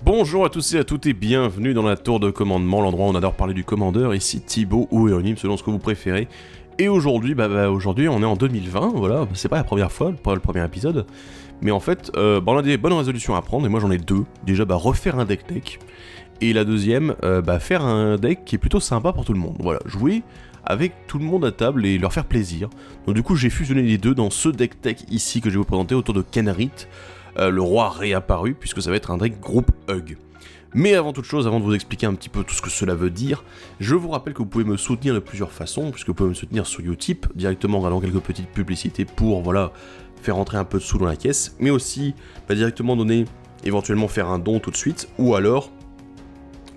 Bonjour à tous et à toutes et bienvenue dans la tour de commandement, l'endroit où on adore parler du commandeur, ici Thibaut ou Eonim selon ce que vous préférez. Et aujourd'hui, aujourd'hui on est en 2020, voilà, c'est pas la première fois, pas le premier épisode, mais en fait, on a des bonnes résolutions à prendre, et moi j'en ai deux. Déjà, refaire un deck tech, et la deuxième, faire un deck qui est plutôt sympa pour tout le monde, voilà, jouer avec tout le monde à table et leur faire plaisir. Donc du coup j'ai fusionné les deux dans ce deck tech ici que je vais vous présenter autour de Kenrith, le roi réapparu, puisque ça va être un deck groupe Hug. Mais avant toute chose, avant de vous expliquer un petit peu tout ce que cela veut dire, je vous rappelle que vous pouvez me soutenir de plusieurs façons, puisque vous pouvez me soutenir sur Utip, directement en regardant quelques petites publicités pour, faire rentrer un peu de sous dans la caisse, mais aussi, directement donner, éventuellement faire un don tout de suite, ou alors,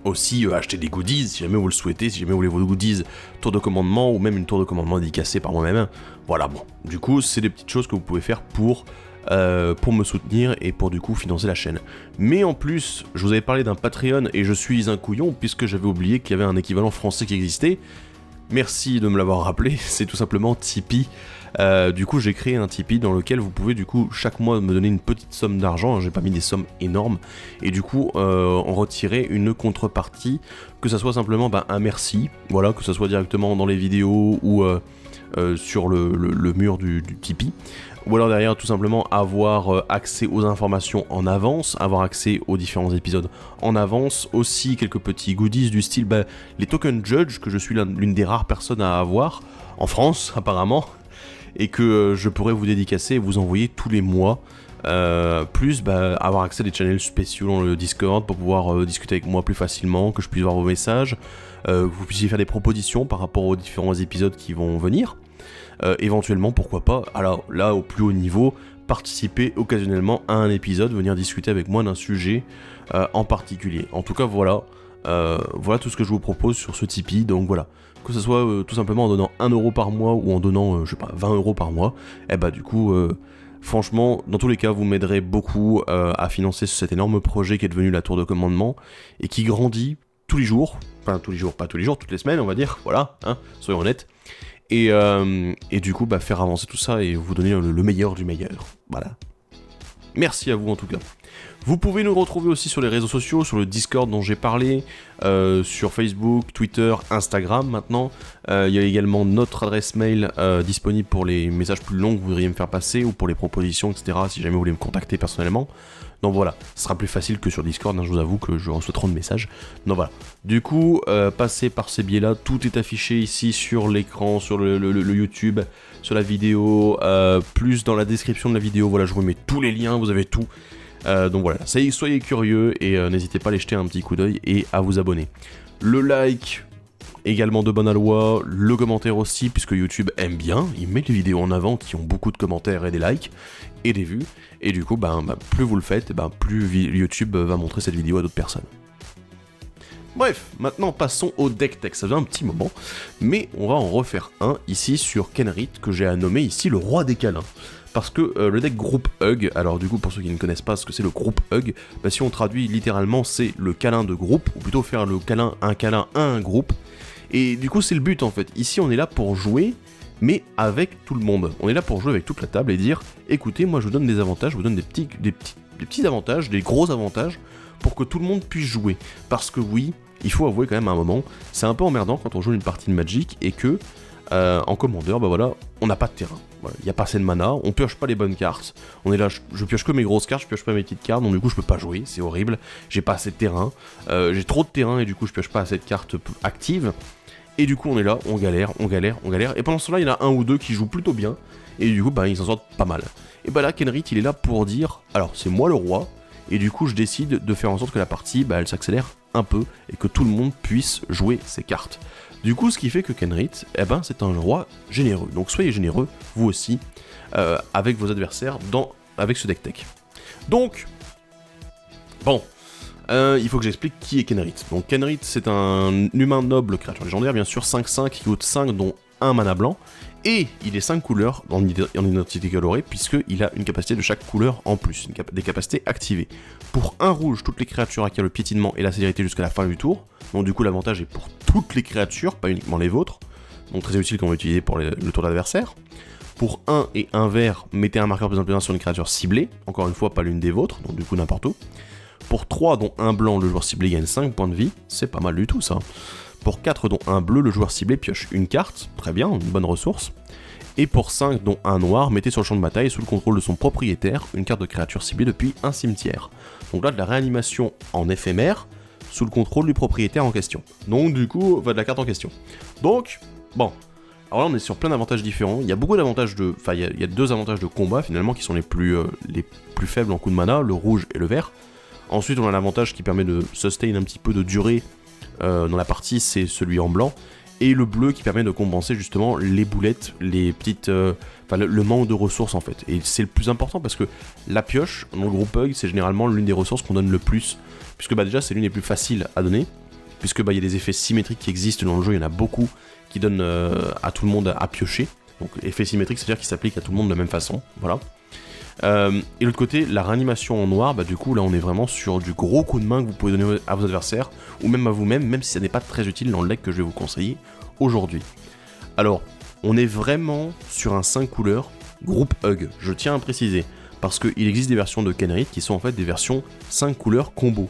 aussi acheter des goodies, si jamais vous le souhaitez, si jamais vous voulez vos goodies, tour de commandement, ou même une tour de commandement dédicacée par moi-même. Voilà, du coup, c'est des petites choses que vous pouvez faire pour me soutenir et pour du coup financer la chaîne. Mais en plus, je vous avais parlé d'un Patreon et je suis un couillon puisque j'avais oublié qu'il y avait un équivalent français qui existait. Merci de me l'avoir rappelé, c'est tout simplement Tipeee. Du coup j'ai créé un Tipeee dans lequel vous pouvez du coup chaque mois me donner une petite somme d'argent, j'ai pas mis des sommes énormes, et du coup en retirer une contrepartie, que ça soit simplement un merci, voilà, que ça soit directement dans les vidéos ou sur le mur du Tipeee, ou alors derrière tout simplement avoir accès aux informations en avance, avoir accès aux différents épisodes en avance, aussi quelques petits goodies du style les tokens Judge, que je suis l'une des rares personnes à avoir en France apparemment, et que je pourrais vous dédicacer et vous envoyer tous les mois, plus avoir accès à des channels spéciaux dans le Discord pour pouvoir discuter avec moi plus facilement, que je puisse voir vos messages, que vous puissiez faire des propositions par rapport aux différents épisodes qui vont venir. Éventuellement, pourquoi pas, alors là au plus haut niveau, participer occasionnellement à un épisode, venir discuter avec moi d'un sujet en particulier. En tout cas voilà tout ce que je vous propose sur ce Tipeee, donc voilà, que ce soit tout simplement en donnant 1€ par mois ou en donnant 20€ par mois, du coup franchement dans tous les cas vous m'aiderez beaucoup à financer cet énorme projet qui est devenu la tour de commandement et qui grandit tous les jours, pas tous les jours, toutes les semaines on va dire, voilà, soyons honnêtes. Et du coup, faire avancer tout ça et vous donner le meilleur du meilleur. Voilà. Merci à vous en tout cas. Vous pouvez nous retrouver aussi sur les réseaux sociaux, sur le Discord dont j'ai parlé, sur Facebook, Twitter, Instagram maintenant. Il y a également notre adresse mail disponible pour les messages plus longs que vous voudriez me faire passer ou pour les propositions, etc. si jamais vous voulez me contacter personnellement. Donc voilà, ce sera plus facile que sur Discord, je vous avoue que je reçois trop de messages. Donc voilà, du coup, passez par ces biais-là, tout est affiché ici sur l'écran, sur le YouTube, sur la vidéo, plus dans la description de la vidéo, voilà, je vous mets tous les liens, vous avez tout. Donc voilà, soyez curieux et n'hésitez pas à aller jeter un petit coup d'œil et à vous abonner. Le like, également de bonne aloi, le commentaire aussi, puisque YouTube aime bien, il met les vidéos en avant qui ont beaucoup de commentaires et des likes, et des vues, et du coup, plus vous le faites, plus YouTube va montrer cette vidéo à d'autres personnes. Bref, maintenant passons au deck tech, ça fait un petit moment, mais on va en refaire un ici sur Kenrith, que j'ai nommé ici le roi des câlins. Parce que le deck groupe Hug, alors du coup pour ceux qui ne connaissent pas ce que c'est le groupe Hug, si on traduit littéralement c'est le câlin de groupe, ou plutôt faire le câlin à un groupe, et du coup c'est le but en fait, ici on est là pour jouer, mais avec tout le monde, on est là pour jouer avec toute la table et dire, écoutez moi je vous donne des avantages, je vous donne des petits avantages, des gros avantages, pour que tout le monde puisse jouer, parce que oui, il faut avouer quand même à un moment, c'est un peu emmerdant quand on joue une partie de Magic, et que en commandeur, on n'a pas de terrain. Il n'y a pas assez de mana, on pioche pas les bonnes cartes. On est là, je pioche que mes grosses cartes, je pioche pas mes petites cartes, donc du coup je peux pas jouer, c'est horrible. J'ai pas assez de terrain, j'ai trop de terrain et du coup je pioche pas assez de cartes actives. Et du coup on est là, on galère. Et pendant ce temps-là, il y en a un ou deux qui jouent plutôt bien. Et du coup ils s'en sortent pas mal. Et là Kenrith il est là pour dire, alors c'est moi le roi. Et du coup je décide de faire en sorte que la partie elle s'accélère un peu et que tout le monde puisse jouer ses cartes. Du coup, ce qui fait que Kenrith, c'est un roi généreux. Donc soyez généreux, vous aussi, avec vos adversaires, avec ce deck tech. Donc, il faut que j'explique qui est Kenrith. Donc Kenrith, c'est un humain noble, créature légendaire, bien sûr, 5/5, qui coûte 5, dont 1 mana blanc. Et il est 5 couleurs en identité colorée, puisqu'il a une capacité de chaque couleur en plus, des capacités activées. Pour 1 rouge, toutes les créatures acquièrent le piétinement et la célérité jusqu'à la fin du tour. Donc du coup l'avantage est pour toutes les créatures, pas uniquement les vôtres. Donc très utile qu'on va utiliser pour le tour d'adversaire. Pour 1 et 1 vert, mettez un marqueur +1/+1 sur une créature ciblée. Encore une fois, pas l'une des vôtres, donc du coup n'importe où. Pour 3 dont un blanc, le joueur ciblé gagne 5 points de vie, c'est pas mal du tout ça. Pour 4 dont un bleu, le joueur ciblé pioche une carte, très bien, une bonne ressource. Et pour 5 dont un noir, mettez sur le champ de bataille sous le contrôle de son propriétaire une carte de créature ciblée depuis un cimetière. Donc là de la réanimation en éphémère, sous le contrôle du propriétaire en question. Donc du coup, de la carte en question. Donc, bon. Alors là on est sur plein d'avantages différents, il y a beaucoup d'avantages de... Enfin il y a 2 avantages de combat finalement qui sont les plus faibles en coup de mana, le rouge et le vert. Ensuite on a l'avantage qui permet de sustain un petit peu de durée dans la partie, c'est celui en blanc. Et le bleu qui permet de compenser justement les boulettes, les petites... le manque de ressources en fait. Et c'est le plus important parce que la pioche, dans le groupe Hug, c'est généralement l'une des ressources qu'on donne le plus. Puisque déjà c'est l'une des plus faciles à donner. Puisque il y a des effets symétriques qui existent dans le jeu, il y en a beaucoup qui donnent à tout le monde à piocher. Donc effet symétrique, c'est-à-dire qu'il s'applique à tout le monde de la même façon. Voilà. Et de l'autre côté, la réanimation en noir, du coup là on est vraiment sur du gros coup de main que vous pouvez donner à vos adversaires, ou même à vous-même, même si ça n'est pas très utile dans le deck que je vais vous conseiller aujourd'hui. Alors, on est vraiment sur un 5 couleurs groupe Hug, je tiens à préciser, parce qu'il existe des versions de Kenrith qui sont en fait des versions 5 couleurs combo.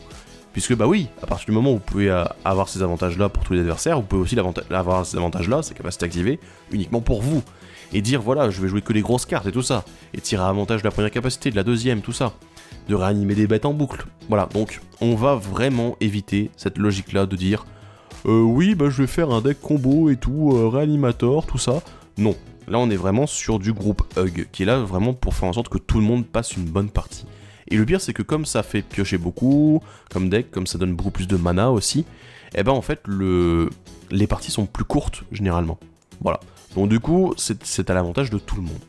Puisque oui, à partir du moment où vous pouvez avoir ces avantages-là pour tous les adversaires, vous pouvez aussi avoir ces avantages-là, ces capacités activées, uniquement pour vous. Et dire voilà, je vais jouer que les grosses cartes et tout ça. Et tirer avantage de la première capacité, de la deuxième, tout ça. De réanimer des bêtes en boucle. Voilà, donc on va vraiment éviter cette logique-là de dire oui, je vais faire un deck combo et tout, réanimator, tout ça. Non, là on est vraiment sur du groupe Hug, qui est là vraiment pour faire en sorte que tout le monde passe une bonne partie. Et le pire c'est que comme ça fait piocher beaucoup, comme deck, comme ça donne beaucoup plus de mana aussi, en fait les parties sont plus courtes généralement. Voilà. Donc du coup, c'est à l'avantage de tout le monde.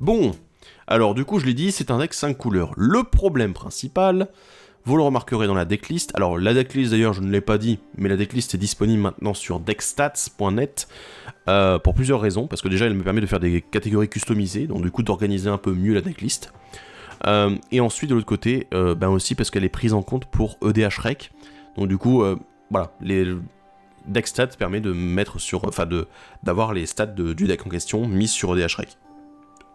Bon, alors du coup, je l'ai dit, c'est un deck 5 couleurs. Le problème principal, vous le remarquerez dans la decklist. Alors la decklist d'ailleurs, je ne l'ai pas dit, mais la decklist est disponible maintenant sur deckstats.net pour plusieurs raisons. Parce que déjà, elle me permet de faire des catégories customisées, donc du coup d'organiser un peu mieux la decklist. Et ensuite, de l'autre côté, aussi parce qu'elle est prise en compte pour EDH Rec. Donc du coup, voilà, Deckstats permet de mettre sur, d'avoir les stats du deck en question mises sur EDH Rec.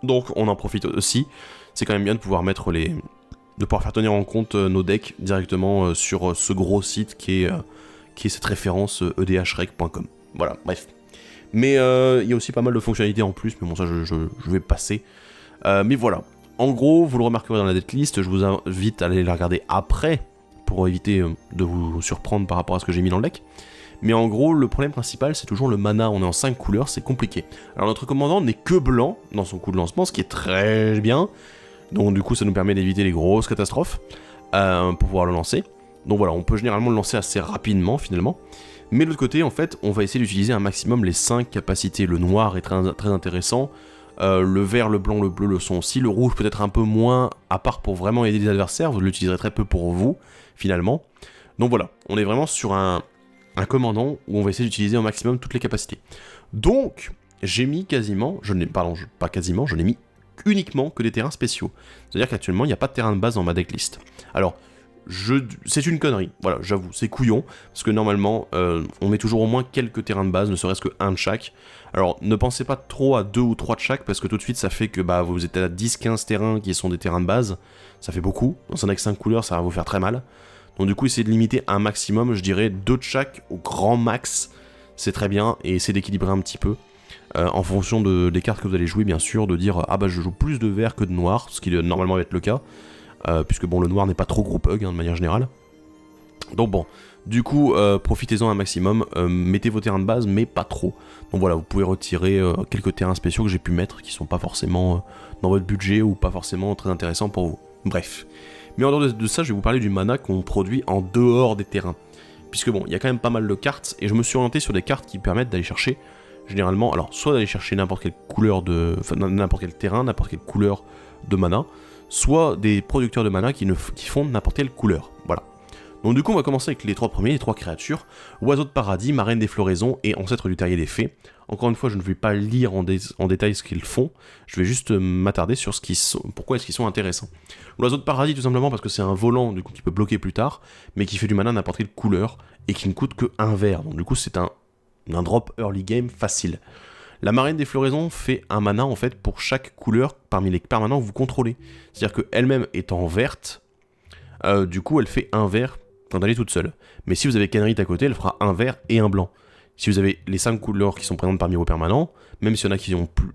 Donc on en profite aussi. C'est quand même bien de pouvoir de pouvoir faire tenir en compte nos decks directement sur ce gros site qui est cette référence edhrec.com. Voilà, bref. Mais il y a aussi pas mal de fonctionnalités en plus, mais bon ça je vais passer. Mais voilà. En gros, vous le remarquerez dans la decklist, je vous invite à aller la regarder après pour éviter de vous surprendre par rapport à ce que j'ai mis dans le deck. Mais en gros, le problème principal, c'est toujours le mana. On est en 5 couleurs, c'est compliqué. Alors notre commandant n'est que blanc dans son coup de lancement, ce qui est très bien. Donc du coup, ça nous permet d'éviter les grosses catastrophes pour pouvoir le lancer. Donc voilà, on peut généralement le lancer assez rapidement finalement. Mais de l'autre côté, en fait, on va essayer d'utiliser un maximum les 5 capacités. Le noir est très, très intéressant. Le vert, le blanc, le bleu le sont aussi. Le rouge peut-être un peu moins, à part pour vraiment aider les adversaires. Vous l'utiliserez très peu pour vous, finalement. Donc voilà, on est vraiment sur un commandant où on va essayer d'utiliser au maximum toutes les capacités. Donc, j'ai mis quasiment, je n'ai mis uniquement que des terrains spéciaux. C'est-à-dire qu'actuellement, il n'y a pas de terrain de base dans ma decklist. Alors, c'est une connerie, voilà, j'avoue, c'est couillon, parce que normalement, on met toujours au moins quelques terrains de base, ne serait-ce que un de chaque. Alors, ne pensez pas trop à 2 ou 3 de chaque, parce que tout de suite, ça fait que vous êtes à 10-15 terrains qui sont des terrains de base, ça fait beaucoup. Dans un deck 5 couleurs, ça va vous faire très mal. Donc du coup, essayez de limiter un maximum, je dirais 2 de chaque au grand max, c'est très bien, et essayez d'équilibrer un petit peu, en fonction des cartes que vous allez jouer, bien sûr, de dire « Ah je joue plus de vert que de noir », ce qui normalement va être le cas, puisque bon, le noir n'est pas trop groupe Hug, de manière générale. Donc bon, du coup, profitez-en un maximum, mettez vos terrains de base, mais pas trop. Donc voilà, vous pouvez retirer quelques terrains spéciaux que j'ai pu mettre, qui sont pas forcément dans votre budget, ou pas forcément très intéressants pour vous. Bref. Mais en dehors de ça, je vais vous parler du mana qu'on produit en dehors des terrains. Puisque bon, il y a quand même pas mal de cartes, et je me suis orienté sur des cartes qui permettent d'aller chercher, généralement, alors soit d'aller chercher n'importe quelle couleur n'importe quel terrain, n'importe quelle couleur de mana, soit des producteurs de mana qui font n'importe quelle couleur. Voilà. Donc du coup, on va commencer avec les 3 premiers, les 3 créatures, Oiseau de Paradis, Marraine des Floraisons et Ancêtre du Terrier des Fées. Encore une fois, je ne vais pas lire en détail ce qu'ils font, je vais juste m'attarder sur pourquoi est-ce qu'ils sont intéressants. L'Oiseau de Paradis, tout simplement parce que c'est un volant, du coup, qui peut bloquer plus tard, mais qui fait du mana n'importe quelle couleur, et qui ne coûte que 1 vert, donc du coup, c'est un drop early game facile. La Marraine des Floraisons fait un mana, en fait, pour chaque couleur parmi les permanents que vous contrôlez. C'est-à-dire qu'elle-même étant verte, du coup elle fait un vert quand elle est toute seule. Mais si vous avez Kenrith à côté, elle fera un vert et un blanc. Si vous avez les 5 couleurs qui sont présentes parmi vos permanents, même s'il y en a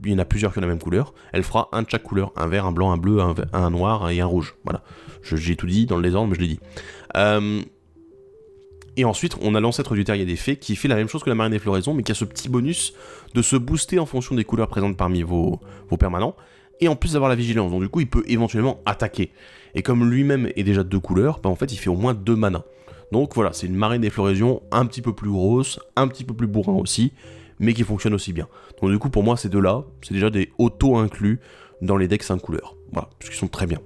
il y en a plusieurs qui ont la même couleur, elle fera un de chaque couleur, un vert, un blanc, un bleu, un noir et un rouge. Voilà, j'ai tout dit dans le désordre, mais je l'ai dit. Et ensuite, on a l'ancêtre du terrier des fées qui fait la même chose que la marine des floraisons, mais qui a ce petit bonus de se booster en fonction des couleurs présentes parmi vos permanents, et en plus d'avoir la vigilance. Donc du coup, il peut éventuellement attaquer. Et comme lui-même est déjà de 2 couleurs, en fait, il fait au moins 2 manas. Donc voilà, c'est une marine des floraisons un petit peu plus grosse, un petit peu plus bourrin aussi, mais qui fonctionne aussi bien. Donc du coup, pour moi, ces deux-là, c'est déjà des auto-inclus dans les decks 5 couleurs. Voilà, parce qu'ils sont très bien.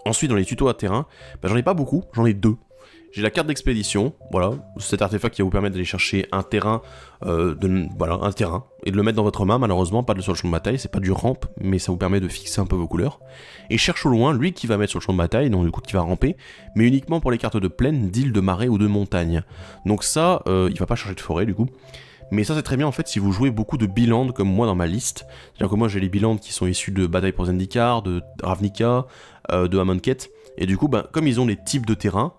Ensuite, dans les tutos à terrain, j'en ai pas beaucoup, j'en ai 2. J'ai la carte d'expédition, voilà, cet artefact qui va vous permettre d'aller chercher un terrain, un terrain, et de le mettre dans votre main, malheureusement, pas sur le champ de bataille, c'est pas du ramp, mais ça vous permet de fixer un peu vos couleurs. Et cherche au loin, lui qui va mettre sur le champ de bataille, donc du coup qui va ramper, mais uniquement pour les cartes de plaine, d'île, de marais ou de montagne. Donc ça, il va pas chercher de forêt du coup. Mais ça c'est très bien en fait si vous jouez beaucoup de Biland comme moi dans ma liste. C'est-à-dire que moi j'ai les Biland qui sont issus de Bataille pour Zendikar, de Ravnica, de Amonkhet, et du coup comme ils ont les types de terrain,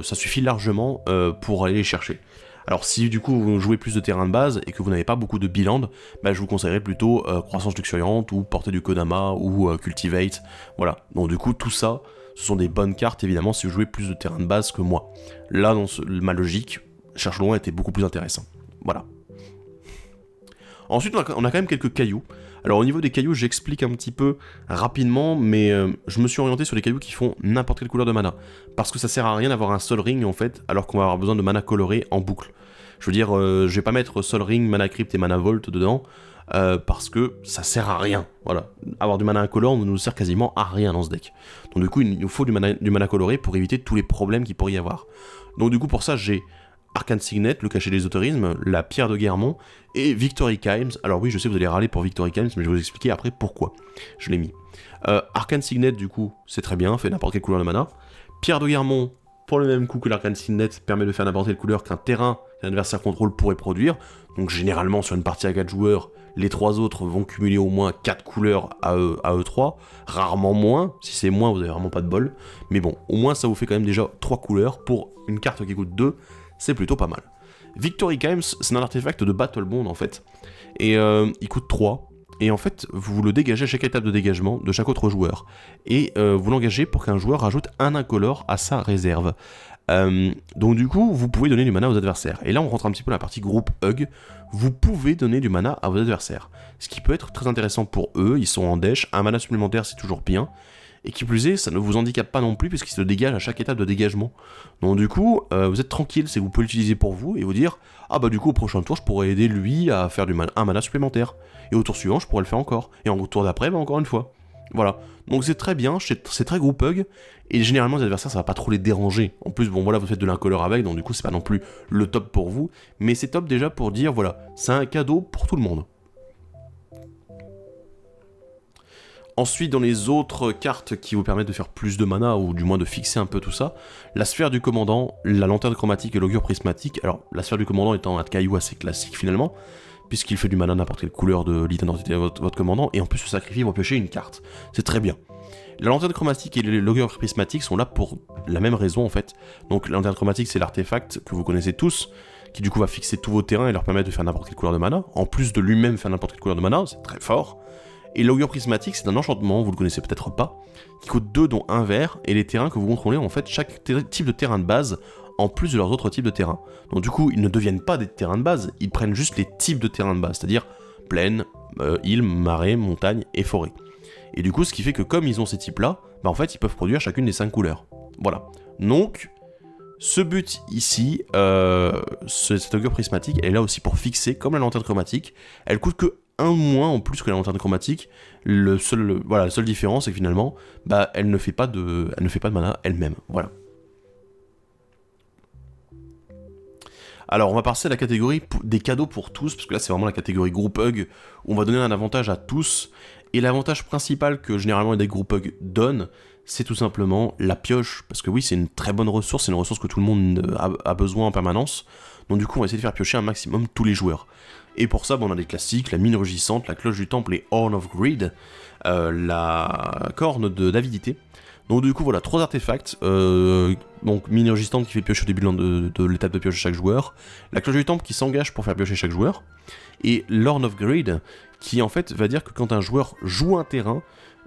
ça suffit largement pour aller les chercher. Alors si du coup vous jouez plus de terrain de base et que vous n'avez pas beaucoup de biland, je vous conseillerais plutôt Croissance luxuriante ou Portée du Kodama ou Cultivate. Voilà, donc du coup tout ça, ce sont des bonnes cartes évidemment si vous jouez plus de terrain de base que moi. Là dans ma logique, Cherche loin était beaucoup plus intéressant. Voilà. Ensuite on a quand même quelques cailloux. Alors au niveau des cailloux, j'explique un petit peu rapidement, mais je me suis orienté sur les cailloux qui font n'importe quelle couleur de mana. Parce que ça sert à rien d'avoir un Sol Ring en fait, alors qu'on va avoir besoin de mana coloré en boucle. Je veux dire, je vais pas mettre Sol Ring, Mana Crypt et Mana Vault dedans, parce que ça sert à rien. Voilà. Avoir du mana incolore ne nous sert quasiment à rien dans ce deck. Donc du coup, il nous faut du mana coloré pour éviter tous les problèmes qu'il pourrait y avoir. Donc du coup, pour ça, j'ai Arcane Signet, le cachet des ésotérismes, la pierre de Guermont et Victory Chimes. Alors oui, je sais que vous allez râler pour Victory Chimes, mais je vais vous expliquer après pourquoi je l'ai mis. Arcane Signet, du coup, c'est très bien, fait n'importe quelle couleur de mana. Pierre de Guermont, pour le même coup que l'Arcane Signet, permet de faire n'importe quelle couleur qu'un terrain qu'un adversaire contrôle pourrait produire. Donc généralement, sur une partie à 4 joueurs, les 3 autres vont cumuler au moins 4 couleurs à eux 3, rarement moins. Si c'est moins, vous avez vraiment pas de bol. Mais bon, au moins ça vous fait quand même déjà 3 couleurs pour une carte qui coûte 2. C'est plutôt pas mal. Victory Chimes, c'est un artefact de Battle Bond en fait. Et il coûte 3. Et en fait, vous le dégagez à chaque étape de dégagement de chaque autre joueur. Et vous l'engagez pour qu'un joueur rajoute un incolore à sa réserve. Donc du coup, vous pouvez donner du mana aux adversaires. Et là, on rentre un petit peu dans la partie groupe Hug. Vous pouvez donner du mana à vos adversaires. Ce qui peut être très intéressant pour eux. Ils sont en dèche. Un mana supplémentaire, c'est toujours bien. Et qui plus est, ça ne vous handicape pas non plus puisqu'il se dégage à chaque étape de dégagement. Donc du coup, vous êtes tranquille, c'est que vous pouvez l'utiliser pour vous et vous dire « Ah bah du coup au prochain tour, je pourrais aider lui à faire un mana supplémentaire. Et au tour suivant, je pourrais le faire encore. Et en tour d'après, encore une fois. » Voilà. Donc c'est très bien, c'est très group hug. Et généralement, les adversaires, ça va pas trop les déranger. En plus, bon voilà, vous faites de l'incolore avec, donc du coup, c'est pas non plus le top pour vous. Mais c'est top déjà pour dire, voilà, c'est un cadeau pour tout le monde. Ensuite, dans les autres cartes qui vous permettent de faire plus de mana, ou du moins de fixer un peu tout ça, la sphère du commandant, la lanterne chromatique et l'augure prismatique. Alors, la sphère du commandant étant un caillou assez classique finalement, puisqu'il fait du mana n'importe quelle couleur de l'identité de votre commandant, et en plus se sacrifie pour piocher une carte. C'est très bien. La lanterne chromatique et l'augure prismatique sont là pour la même raison en fait. Donc la lanterne chromatique, c'est l'artefact que vous connaissez tous, qui du coup va fixer tous vos terrains et leur permettre de faire n'importe quelle couleur de mana, en plus de lui-même faire n'importe quelle couleur de mana, c'est très fort. Et l'augure prismatique, c'est un enchantement, vous le connaissez peut-être pas, qui coûte 2 dont 1 vert, et les terrains que vous contrôlez, en fait, chaque type de terrain de base, en plus de leurs autres types de terrains. Donc du coup, ils ne deviennent pas des terrains de base, ils prennent juste les types de terrains de base, c'est-à-dire plaine, île, marais, montagne et forêt. Et du coup, ce qui fait que comme ils ont ces types-là, en fait, ils peuvent produire chacune des 5 couleurs. Voilà. Donc, ce but ici, cette augure prismatique, elle est là aussi pour fixer, comme la lanterne chromatique, elle coûte que 1 moins en plus que la lanterne chromatique. La seule différence, c'est que finalement, elle ne fait pas de mana elle-même. Voilà. Alors, on va passer à la catégorie des cadeaux pour tous, parce que là, c'est vraiment la catégorie group hug, où on va donner un avantage à tous. Et l'avantage principal que généralement les group hug donnent, c'est tout simplement la pioche. Parce que oui, c'est une très bonne ressource, c'est une ressource que tout le monde a besoin en permanence. Donc du coup, on va essayer de faire piocher un maximum tous les joueurs. Et pour ça, on a des classiques, la mine rugissante, la cloche du temple et Horn of Greed, la corne d'avidité. Donc du coup voilà, 3 artefacts, donc mine résistante qui fait piocher au début de l'étape de pioche de chaque joueur, la cloche du temple qui s'engage pour faire piocher chaque joueur, et Lorn of Greed qui en fait va dire que quand un joueur joue un terrain,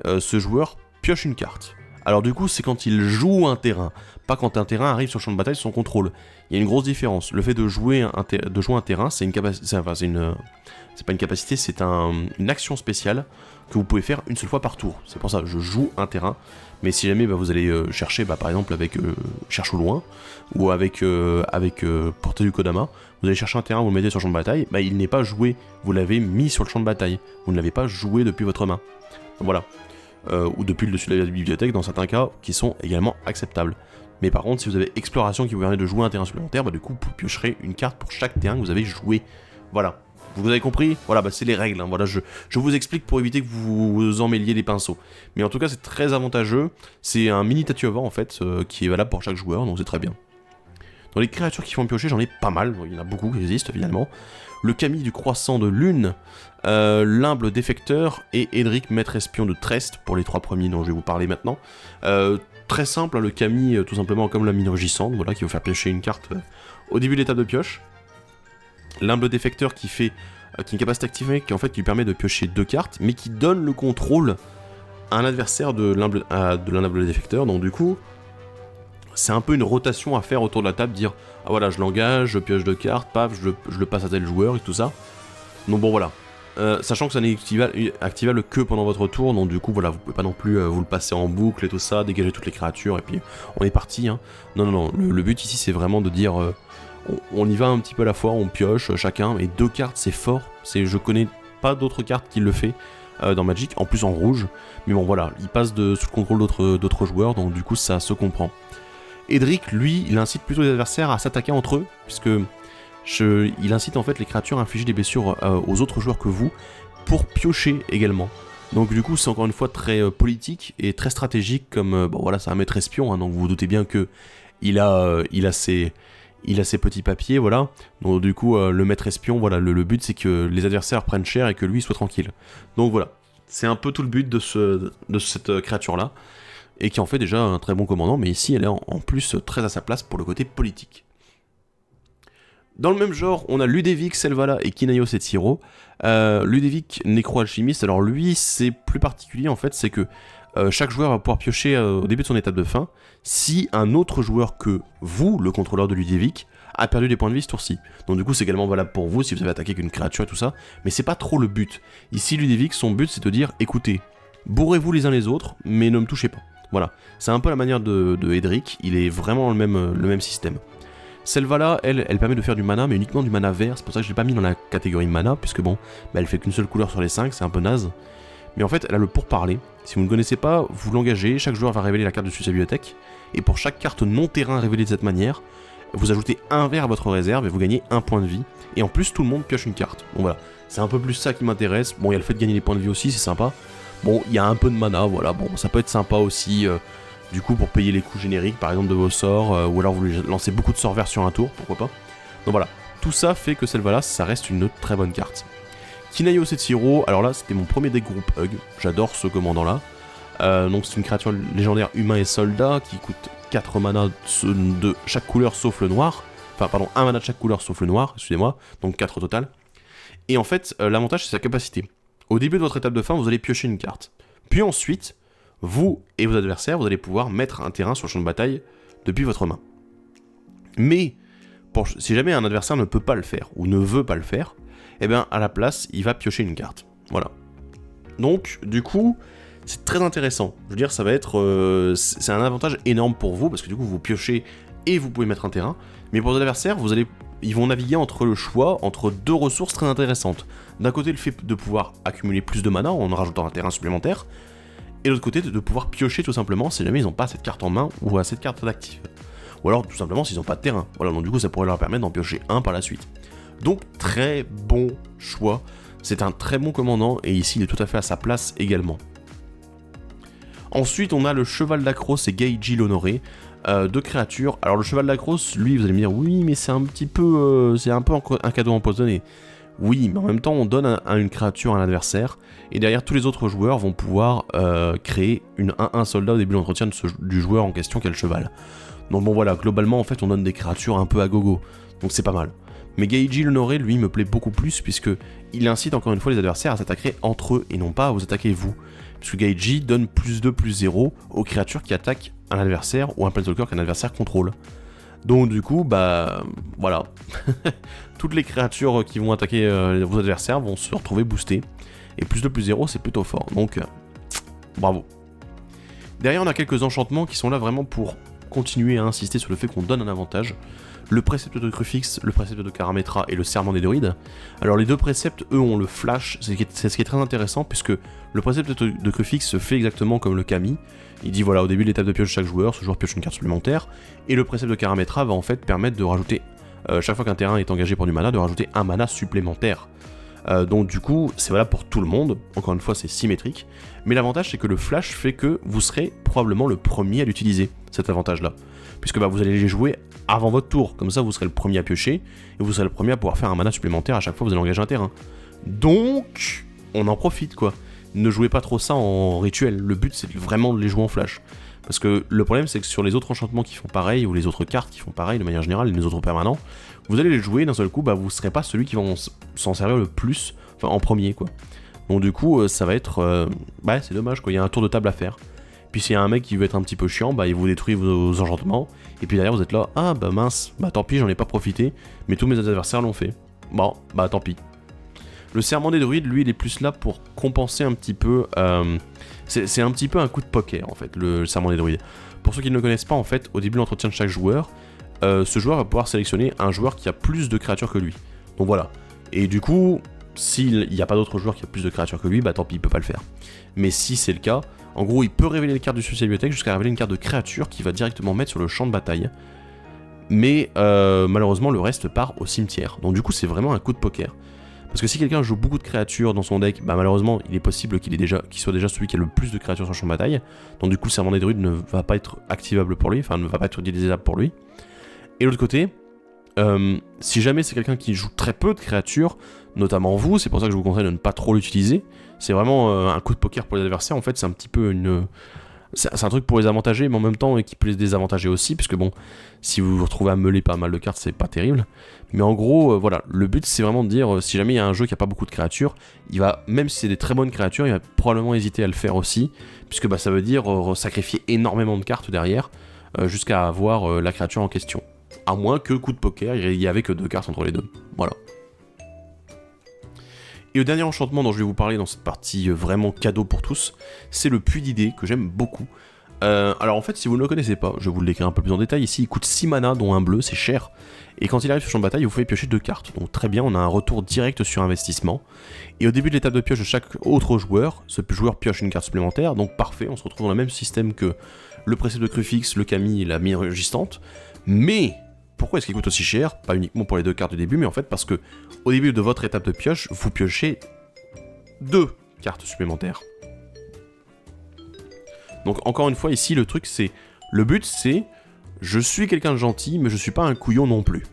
ce joueur pioche une carte. Alors du coup c'est quand il joue un terrain, pas quand un terrain arrive sur le champ de bataille sous son contrôle. Il y a une grosse différence. Le fait de jouer un terrain, c'est une capacité, enfin c'est pas une capacité, c'est une action spéciale que vous pouvez faire une seule fois par tour. C'est pour ça, je joue un terrain. Mais si jamais vous allez chercher, par exemple avec Cherche au loin, ou avec Portée du Kodama, vous allez chercher un terrain, vous le mettez sur le champ de bataille, il n'est pas joué, vous l'avez mis sur le champ de bataille, vous ne l'avez pas joué depuis votre main. Donc, voilà. Ou depuis le dessus de la bibliothèque, dans certains cas, qui sont également acceptables. Mais par contre, si vous avez Exploration qui vous permet de jouer un terrain supplémentaire, du coup, vous piocherez une carte pour chaque terrain que vous avez joué. Voilà. Vous avez compris? Voilà, c'est les règles. Hein. Voilà, je vous explique pour éviter que vous vous emmêliez les pinceaux. Mais en tout cas, c'est très avantageux. C'est un mini Tatiova, en fait, qui est valable pour chaque joueur, donc c'est très bien. Dans les créatures qui font piocher, j'en ai pas mal. Il y en a beaucoup qui existent, finalement. Le Camille du Croissant de Lune, l'Humble Défecteur et Edric Maître Espion de Trest, pour les 3 premiers dont je vais vous parler maintenant. Très simple, hein, le Camille, tout simplement comme la mine rugissante, voilà, qui va faire piocher une carte au début de l'étape de pioche. L'Humble Défecteur qui a une capacité activée qui en fait lui permet de piocher 2 cartes, mais qui donne le contrôle à un adversaire de l'Humble Défecteur. Donc du coup, c'est un peu une rotation à faire autour de la table, dire ah voilà, je l'engage, je pioche 2 cartes, paf, je le passe à tel joueur et tout ça. Donc bon voilà. Sachant que ça n'est activable que pendant votre tour, donc du coup voilà, vous pouvez pas non plus vous le passer en boucle et tout ça, dégager toutes les créatures et puis on est parti. Hein. Non, le but ici c'est vraiment de dire on y va un petit peu à la fois, on pioche chacun, et 2 cartes c'est fort, je connais pas d'autres cartes qui le fait dans Magic, en plus en rouge, mais bon voilà, il passe sous le contrôle d'autres joueurs, donc du coup ça se comprend. Edric, lui, il incite plutôt les adversaires à s'attaquer entre eux, puisque il incite en fait les créatures à infliger des blessures aux autres joueurs que vous, pour piocher également. Donc du coup c'est encore une fois très politique et très stratégique, comme bon voilà, c'est un maître espion, hein, donc vous vous doutez bien que il a ses petits papiers, voilà. Donc du coup, le maître espion, voilà, le but c'est que les adversaires prennent cher et que lui soit tranquille. Donc voilà, c'est un peu tout le but de cette créature-là, et qui en fait déjà un très bon commandant, mais ici elle est en plus très à sa place pour le côté politique. Dans le même genre, on a Ludevic, Selvala et Kinayo Setsiro. Ludevic, nécro-alchimiste, alors lui c'est plus particulier en fait, c'est que chaque joueur va pouvoir piocher au début de son étape de fin si un autre joueur que vous, le contrôleur de Ludevic, a perdu des points de vie ce tour-ci. Donc du coup c'est également valable pour vous si vous avez attaqué avec une créature et tout ça, mais c'est pas trop le but. Ici Ludevic, son but c'est de dire écoutez, bourrez-vous les uns les autres, mais ne me touchez pas. Voilà, c'est un peu la manière de Edric, il est vraiment le même système. Selvala, elle permet de faire du mana, mais uniquement du mana vert, c'est pour ça que je l'ai pas mis dans la catégorie mana, puisque bon, elle fait qu'une seule couleur sur les 5, c'est un peu naze. Mais en fait, elle a le pourparler. Si vous ne connaissez pas, vous l'engagez, chaque joueur va révéler la carte dessus de sa bibliothèque, et pour chaque carte non-terrain révélée de cette manière, vous ajoutez un vert à votre réserve et vous gagnez 1 point de vie, et en plus tout le monde pioche une carte. Bon voilà, c'est un peu plus ça qui m'intéresse. Bon, il y a le fait de gagner des points de vie aussi, c'est sympa. Bon, il y a un peu de mana, voilà, bon, ça peut être sympa aussi, du coup, pour payer les coûts génériques, par exemple, de vos sorts, ou alors vous lancez beaucoup de sorts verts sur un tour, pourquoi pas. Donc voilà, tout ça fait que Selvala, ça reste une très bonne carte. Kinayo Setsiro, alors là, c'était mon premier deck groupe Hug, j'adore ce commandant-là. Donc c'est une créature légendaire humain et soldat, qui coûte 4 mana de chaque couleur sauf le noir. Enfin, pardon, 1 mana de chaque couleur sauf le noir, excusez-moi, donc 4 au total. Et en fait, l'avantage, c'est sa capacité. Au début de votre étape de fin, vous allez piocher une carte. Puis ensuite, vous et vos adversaires, vous allez pouvoir mettre un terrain sur le champ de bataille depuis votre main. Mais, si jamais un adversaire ne peut pas le faire, ou ne veut pas le faire, eh bien, à la place, il va piocher une carte. Voilà. Donc, du coup, c'est très intéressant. Je veux dire, ça va être... c'est un avantage énorme pour vous, parce que du coup, vous piochez et vous pouvez mettre un terrain. Mais pour vos adversaires, ils vont naviguer entre le choix, entre 2 ressources très intéressantes. D'un côté, le fait de pouvoir accumuler plus de mana en rajoutant un terrain supplémentaire, et de l'autre côté, de pouvoir piocher tout simplement si jamais ils n'ont pas cette carte en main ou assez de cartes d'actifs. Ou alors tout simplement s'ils n'ont pas de terrain. Voilà, donc du coup ça pourrait leur permettre d'en piocher un par la suite. Donc très bon choix, c'est un très bon commandant et ici il est tout à fait à sa place également. Ensuite on a le Cheval d'Acros et Geiji l'Honoré, 2 créatures. Alors le Cheval d'Acros, lui vous allez me dire oui mais c'est un petit peu, c'est un peu un cadeau empoisonné. Oui, mais en même temps, on donne une créature à l'adversaire, et derrière, tous les autres joueurs vont pouvoir créer une 1-1 soldat au début de l'entretien du joueur en question qui a le cheval. Donc bon voilà, globalement, en fait, on donne des créatures un peu à gogo, donc c'est pas mal. Mais Geiji l'Honoré, lui, me plaît beaucoup plus, puisque il incite encore une fois les adversaires à s'attaquer entre eux, et non pas à vous attaquer vous. Puisque Geiji donne +2, +0 aux créatures qui attaquent un adversaire, ou un Planeswalker qu'un adversaire contrôle. Donc du coup, bah voilà, toutes les créatures qui vont attaquer vos adversaires vont se retrouver boostées. Et +2, +0, c'est plutôt fort, donc bravo. Derrière, on a quelques enchantements qui sont là vraiment pour continuer à insister sur le fait qu'on donne un avantage. Le précepte de Crufix, le précepte de Karametra et le serment des druides. Alors les deux préceptes, eux, ont le flash, c'est ce qui est très intéressant, puisque le précepte de Crufix se fait exactement comme le Kami. Il dit voilà, au début de l'étape de pioche de chaque joueur, ce joueur pioche une carte supplémentaire, et le précepte de Karametra va en fait permettre de rajouter, chaque fois qu'un terrain est engagé pour du mana, de rajouter un mana supplémentaire. Donc du coup, c'est valable pour tout le monde, encore une fois c'est symétrique, mais l'avantage c'est que le flash fait que vous serez probablement le premier à l'utiliser, cet avantage-là. Puisque bah, vous allez les jouer avant votre tour, comme ça vous serez le premier à piocher, et vous serez le premier à pouvoir faire un mana supplémentaire à chaque fois que vous allez engager un terrain. Donc, on en profite quoi. Ne jouez pas trop ça en rituel, le but c'est vraiment de les jouer en flash. Parce que le problème c'est que sur les autres enchantements qui font pareil, ou les autres cartes qui font pareil de manière générale, les autres permanents, vous allez les jouer d'un seul coup, bah vous serez pas celui qui va s'en servir le plus, enfin en premier quoi. Donc du coup ça va être, bah c'est dommage quoi, il y a un tour de table à faire. Puis s'il y a un mec qui veut être un petit peu chiant, bah il vous détruit vos enchantements, et puis derrière vous êtes là, ah bah mince, bah tant pis j'en ai pas profité, mais tous mes adversaires l'ont fait. Bon, bah tant pis. Le serment des druides, lui, il est plus là pour compenser un petit peu, c'est un petit peu un coup de poker en fait, le serment des druides. Pour ceux qui ne le connaissent pas, en fait, au début de l'entretien de chaque joueur, ce joueur va pouvoir sélectionner un joueur qui a plus de créatures que lui. Donc voilà. Et du coup, s'il n'y a pas d'autre joueur qui a plus de créatures que lui, bah tant pis, il peut pas le faire. Mais si c'est le cas, en gros, il peut révéler les cartes du Spécial Bibliothèque jusqu'à révéler une carte de créature qu'il va directement mettre sur le champ de bataille. Mais malheureusement, le reste part au cimetière. Donc du coup, c'est vraiment un coup de poker. Parce que si quelqu'un joue beaucoup de créatures dans son deck, bah malheureusement, il est possible qu'il soit déjà celui qui a le plus de créatures sur le champ de bataille. Donc du coup, le serment des druides ne va pas être activable pour lui, enfin ne va pas être utilisable pour lui. Et de l'autre côté, si jamais c'est quelqu'un qui joue très peu de créatures, notamment vous, c'est pour ça que je vous conseille de ne pas trop l'utiliser. C'est vraiment un coup de poker pour les adversaires, en fait, c'est un petit peu une... C'est un truc pour les avantager, mais en même temps qui peut les désavantager aussi, puisque bon, si vous vous retrouvez à meuler pas mal de cartes, c'est pas terrible. Mais en gros, voilà, le but c'est vraiment de dire, si jamais il y a un jeu qui a pas beaucoup de créatures, il va, même si c'est des très bonnes créatures, il va probablement hésiter à le faire aussi, puisque bah, ça veut dire sacrifier énormément de cartes derrière, jusqu'à avoir la créature en question. À moins que coup de poker, il y avait que 2 cartes entre les deux. Voilà. Et le dernier enchantement dont je vais vous parler dans cette partie vraiment cadeau pour tous, c'est le puits d'idées, que j'aime beaucoup. Alors en fait, si vous ne le connaissez pas, je vais vous le décrire un peu plus en détail. Ici, il coûte 6 mana, dont un bleu, c'est cher. Et quand il arrive sur le champ de bataille, vous pouvez piocher 2 cartes. Donc très bien, on a un retour direct sur investissement. Et au début de l'étape de pioche de chaque autre joueur, ce joueur pioche une carte supplémentaire. Donc parfait, on se retrouve dans le même système que le précepte de Crufix, le Kami et la mine régistante. Mais... pourquoi est-ce qu'il coûte aussi cher? Pas uniquement pour les 2 cartes du début, mais en fait parce que au début de votre étape de pioche, vous piochez 2 cartes supplémentaires. Donc encore une fois ici, le truc c'est... le but c'est... je suis quelqu'un de gentil, mais je suis pas un couillon non plus.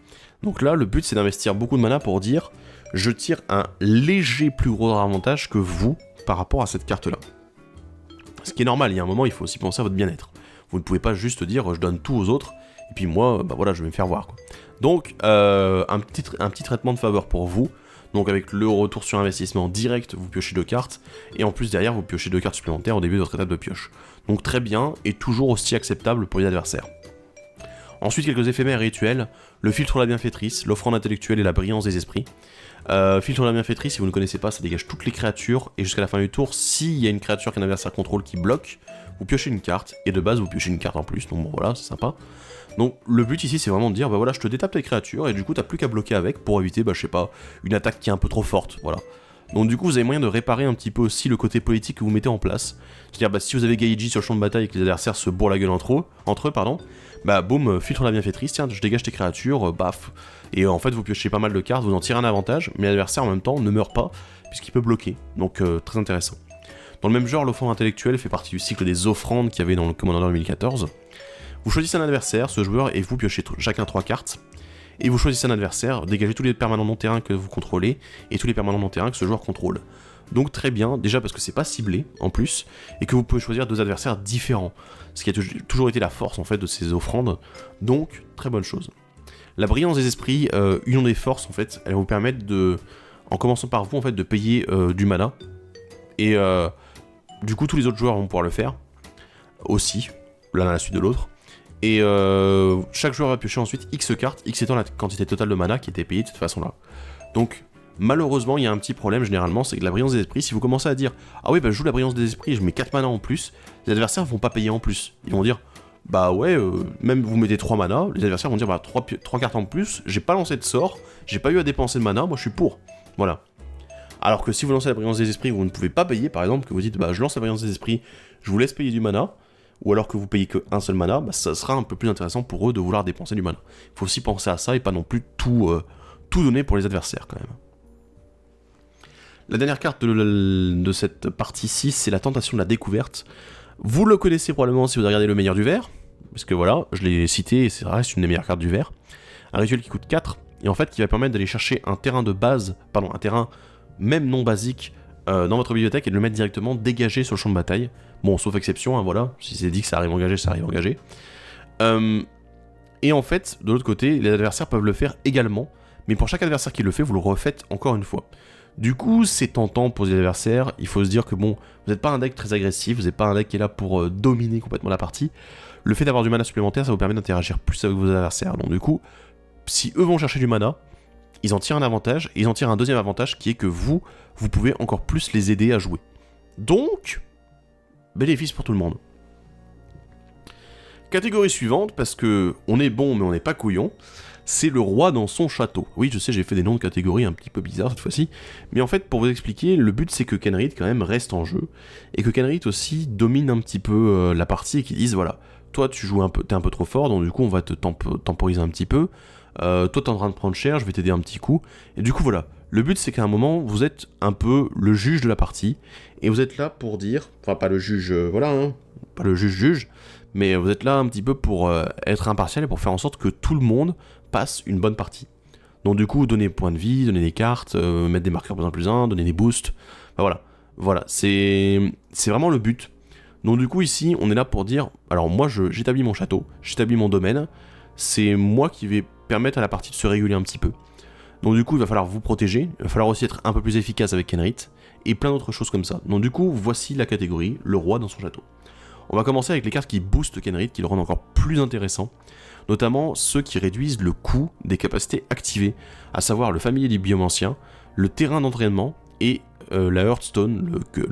Donc là, le but c'est d'investir beaucoup de mana pour dire... je tire un léger plus gros avantage que vous par rapport à cette carte-là. Ce qui est normal, il y a un moment, il faut aussi penser à votre bien-être. Vous ne pouvez pas juste dire je donne tout aux autres, et puis moi, bah voilà, je vais me faire voir, quoi. Donc, un petit traitement de faveur pour vous. Donc avec le retour sur investissement direct, vous piochez 2 cartes, et en plus derrière, vous piochez 2 cartes supplémentaires au début de votre étape de pioche. Donc très bien, et toujours aussi acceptable pour les adversaires. Ensuite, quelques éphémères rituels, le filtre de la bienfaitrice, l'offrande intellectuelle et la brillance des esprits. Filtre de la bienfaitrice, si vous ne connaissez pas, ça dégage toutes les créatures, et jusqu'à la fin du tour, s'il y a une créature qu'un adversaire contrôle qui bloque, vous piochez une carte, et de base, vous piochez une carte en plus, donc bon voilà, c'est sympa. Donc le but ici c'est vraiment de dire bah voilà je te détape tes créatures et du coup t'as plus qu'à bloquer avec pour éviter bah je sais pas une attaque qui est un peu trop forte, voilà. Donc du coup vous avez moyen de réparer un petit peu aussi le côté politique que vous mettez en place. C'est-à-dire bah si vous avez Geiji sur le champ de bataille et que les adversaires se bourrent la gueule entre eux, pardon, bah boum, filtre la bienfaitrice, tiens je dégage tes créatures, baf. Et en fait vous piochez pas mal de cartes, vous en tirez un avantage, mais l'adversaire en même temps ne meurt pas puisqu'il peut bloquer. Donc très intéressant. Dans le même genre, l'offrande intellectuelle fait partie du cycle des offrandes qu'il y avait dans le Commander 2014. Vous choisissez un adversaire, ce joueur, et vous piochez chacun 3 cartes. et vous choisissez un adversaire, dégagez tous les permanents non-terrain que vous contrôlez, et tous les permanents non-terrain que ce joueur contrôle. Donc très bien, déjà parce que c'est pas ciblé, en plus, et que vous pouvez choisir 2 adversaires différents, ce qui a toujours été la force, en fait, de ces offrandes, donc très bonne chose. La brillance des esprits, union des forces, en fait, elle va vous permettre de, en commençant par vous, en fait, de payer du mana, et du coup, tous les autres joueurs vont pouvoir le faire, aussi, l'un à la suite de l'autre, et chaque joueur va piocher ensuite X cartes, X étant la quantité totale de mana qui était payée de cette façon-là. Donc, malheureusement, il y a un petit problème généralement, c'est que la brillance des esprits, si vous commencez à dire « Ah oui, bah je joue la brillance des esprits, je mets 4 mana en plus », les adversaires vont pas payer en plus. Ils vont dire « Bah ouais, même vous mettez 3 mana, les adversaires vont dire « Bah 3 cartes en plus, j'ai pas lancé de sort, j'ai pas eu à dépenser de mana, moi je suis pour. » Voilà. Alors que si vous lancez la brillance des esprits, vous ne pouvez pas payer, par exemple, que vous dites « Bah je lance la brillance des esprits, je vous laisse payer du mana », ou alors que vous payez qu'un seul mana, bah ça sera un peu plus intéressant pour eux de vouloir dépenser du mana. Il faut aussi penser à ça et pas non plus tout donner pour les adversaires quand même. La dernière carte de cette partie 6, c'est la tentation de la découverte. Vous le connaissez probablement si vous regardez le meilleur du verre, parce que voilà, je l'ai cité et c'est vrai, c'est une des meilleures cartes du verre. Un rituel qui coûte 4, et en fait qui va permettre d'aller chercher un terrain de base, pardon, un terrain même non basique dans votre bibliothèque et de le mettre directement dégagé sur le champ de bataille. Bon, sauf exception, hein, voilà, si c'est dit que ça arrive engagé, ça arrive engagé. Et en fait, de l'autre côté, les adversaires peuvent le faire également, mais pour chaque adversaire qui le fait, vous le refaites encore une fois. Du coup, c'est tentant pour les adversaires, il faut se dire que bon, vous n'êtes pas un deck très agressif, vous n'êtes pas un deck qui est là pour dominer complètement la partie. Le fait d'avoir du mana supplémentaire, ça vous permet d'interagir plus avec vos adversaires. Donc du coup, si eux vont chercher du mana, ils en tirent un avantage, et ils en tirent un deuxième avantage qui est que vous pouvez encore plus les aider à jouer. Donc, bénéfice pour tout le monde. Catégorie suivante, parce que on est bon mais on n'est pas couillon, c'est le roi dans son château. Oui, je sais, j'ai fait des noms de catégories un petit peu bizarres cette fois-ci, mais en fait, pour vous expliquer, le but c'est que Kenrith quand même reste en jeu, et que Kenrith aussi domine un petit peu la partie, et qu'ils disent, voilà, toi tu joues t'es un peu trop fort, donc du coup on va te temporiser un petit peu, toi t'es en train de prendre cher, je vais t'aider un petit coup, et du coup voilà, le but c'est qu'à un moment, vous êtes un peu le juge de la partie, et vous êtes là pour dire, enfin pas le juge, voilà, hein, pas le juge, mais vous êtes là un petit peu pour être impartial et pour faire en sorte que tout le monde passe une bonne partie. Donc du coup, donner points de vie, donner des cartes, mettre des marqueurs plus 1, donner des boosts, enfin, voilà, c'est vraiment le but. Donc du coup ici, on est là pour dire, alors moi j'établis mon château, j'établis mon domaine, c'est moi qui vais permettre à la partie de se réguler un petit peu. Donc du coup, il va falloir vous protéger, il va falloir aussi être un peu plus efficace avec Kenrith, et plein d'autres choses comme ça. Donc du coup, voici la catégorie, le roi dans son château. On va commencer avec les cartes qui boostent Kenrith, qui le rendent encore plus intéressant, notamment ceux qui réduisent le coût des capacités activées, à savoir le familier du biomancien, le terrain d'entraînement et la Hearthstone, le cœur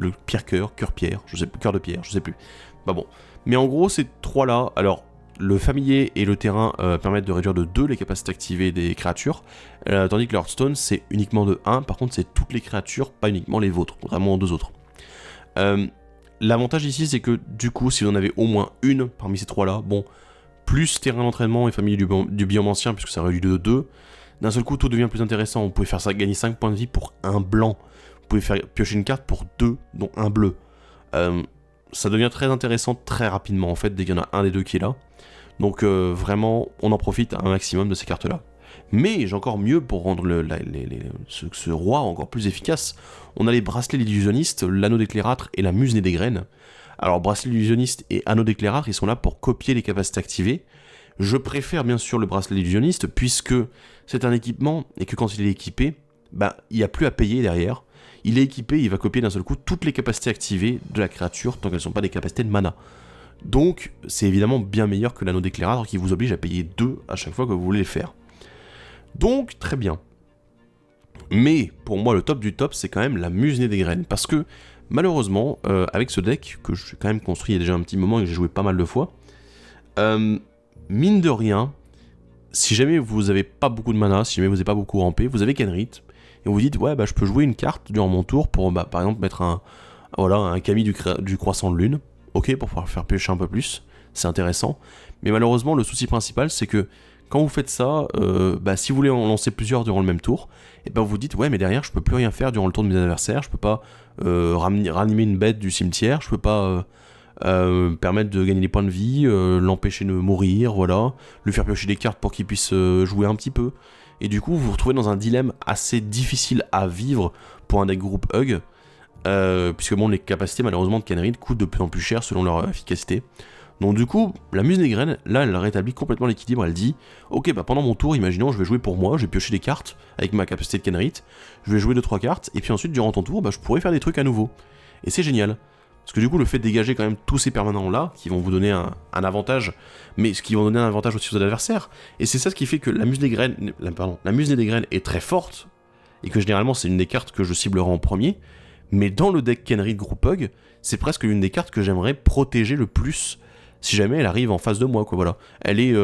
de pierre, je sais plus. Bah bon. Mais en gros, ces trois-là, alors le familier et le terrain permettent de réduire de 2 les capacités activées des créatures, tandis que le Hearthstone c'est uniquement de 1, par contre c'est toutes les créatures, pas uniquement les vôtres, vraiment 2 autres. L'avantage ici c'est que du coup si vous en avez au moins une parmi ces trois là, bon, plus terrain d'entraînement et familier du biomancien puisque ça réduit de 2, d'un seul coup tout devient plus intéressant, vous pouvez faire ça gagner 5 points de vie pour un blanc, vous pouvez faire piocher une carte pour 2 dont un bleu. Ça devient très intéressant très rapidement en fait dès qu'il y en a un des deux qui est là. Donc vraiment on en profite un maximum de ces cartes là. Mais j'ai encore mieux pour rendre ce roi encore plus efficace. On a les bracelets illusionnistes, l'anneau d'éclairâtre et la muse née des graines. Alors bracelet illusionniste et anneau d'éclairâtre, ils sont là pour copier les capacités activées. Je préfère bien sûr le bracelet illusionniste puisque c'est un équipement et que quand il est équipé, bah il n'y a plus à payer derrière. Il est équipé, il va copier d'un seul coup toutes les capacités activées de la créature tant qu'elles ne sont pas des capacités de mana. Donc c'est évidemment bien meilleur que l'anneau d'éclairâtre qui vous oblige à payer 2 à chaque fois que vous voulez le faire. Donc, très bien. Mais, pour moi, le top du top, c'est quand même la muse née des graines. Parce que, malheureusement, avec ce deck, que j'ai quand même construit il y a déjà un petit moment et que j'ai joué pas mal de fois, mine de rien, si jamais vous avez pas beaucoup de mana, si jamais vous n'avez pas beaucoup rampé, vous avez Kenrith, et vous vous dites, ouais, bah je peux jouer une carte durant mon tour pour, bah, par exemple, mettre un Kami du croissant de lune, ok, pour pouvoir faire piocher un peu plus, c'est intéressant. Mais malheureusement, le souci principal, c'est que quand vous faites ça, bah, si vous voulez en lancer plusieurs durant le même tour, et ben vous dites ouais mais derrière je peux plus rien faire durant le tour de mes adversaires, je peux pas ranimer une bête du cimetière, je peux pas permettre de gagner des points de vie, l'empêcher de mourir, voilà, lui faire piocher des cartes pour qu'il puisse jouer un petit peu. Et du coup, vous vous retrouvez dans un dilemme assez difficile à vivre pour un deck groupe Hug, puisque bon, les capacités malheureusement de Kenrith coûtent de plus en plus cher selon leur efficacité. Donc du coup, la Muse des Graines, là, elle rétablit complètement l'équilibre, elle dit « Ok, bah pendant mon tour, imaginons, je vais jouer pour moi, je vais piocher des cartes avec ma capacité de Kenrith, je vais jouer 2-3 cartes, et puis ensuite, durant ton tour, bah, je pourrais faire des trucs à nouveau. » Et c'est génial. Parce que du coup, le fait de dégager quand même tous ces permanents-là, qui vont vous donner un avantage, mais ce qui vont donner un avantage aussi aux adversaires, et c'est ça ce qui fait que la Muse des Graines, la Muse des Graines est très forte, et que généralement, c'est une des cartes que je ciblerai en premier, mais dans le deck Kenrith Group Hug, c'est presque l'une des cartes que j'aimerais protéger le plus, si jamais elle arrive en face de moi, quoi, voilà. Elle est...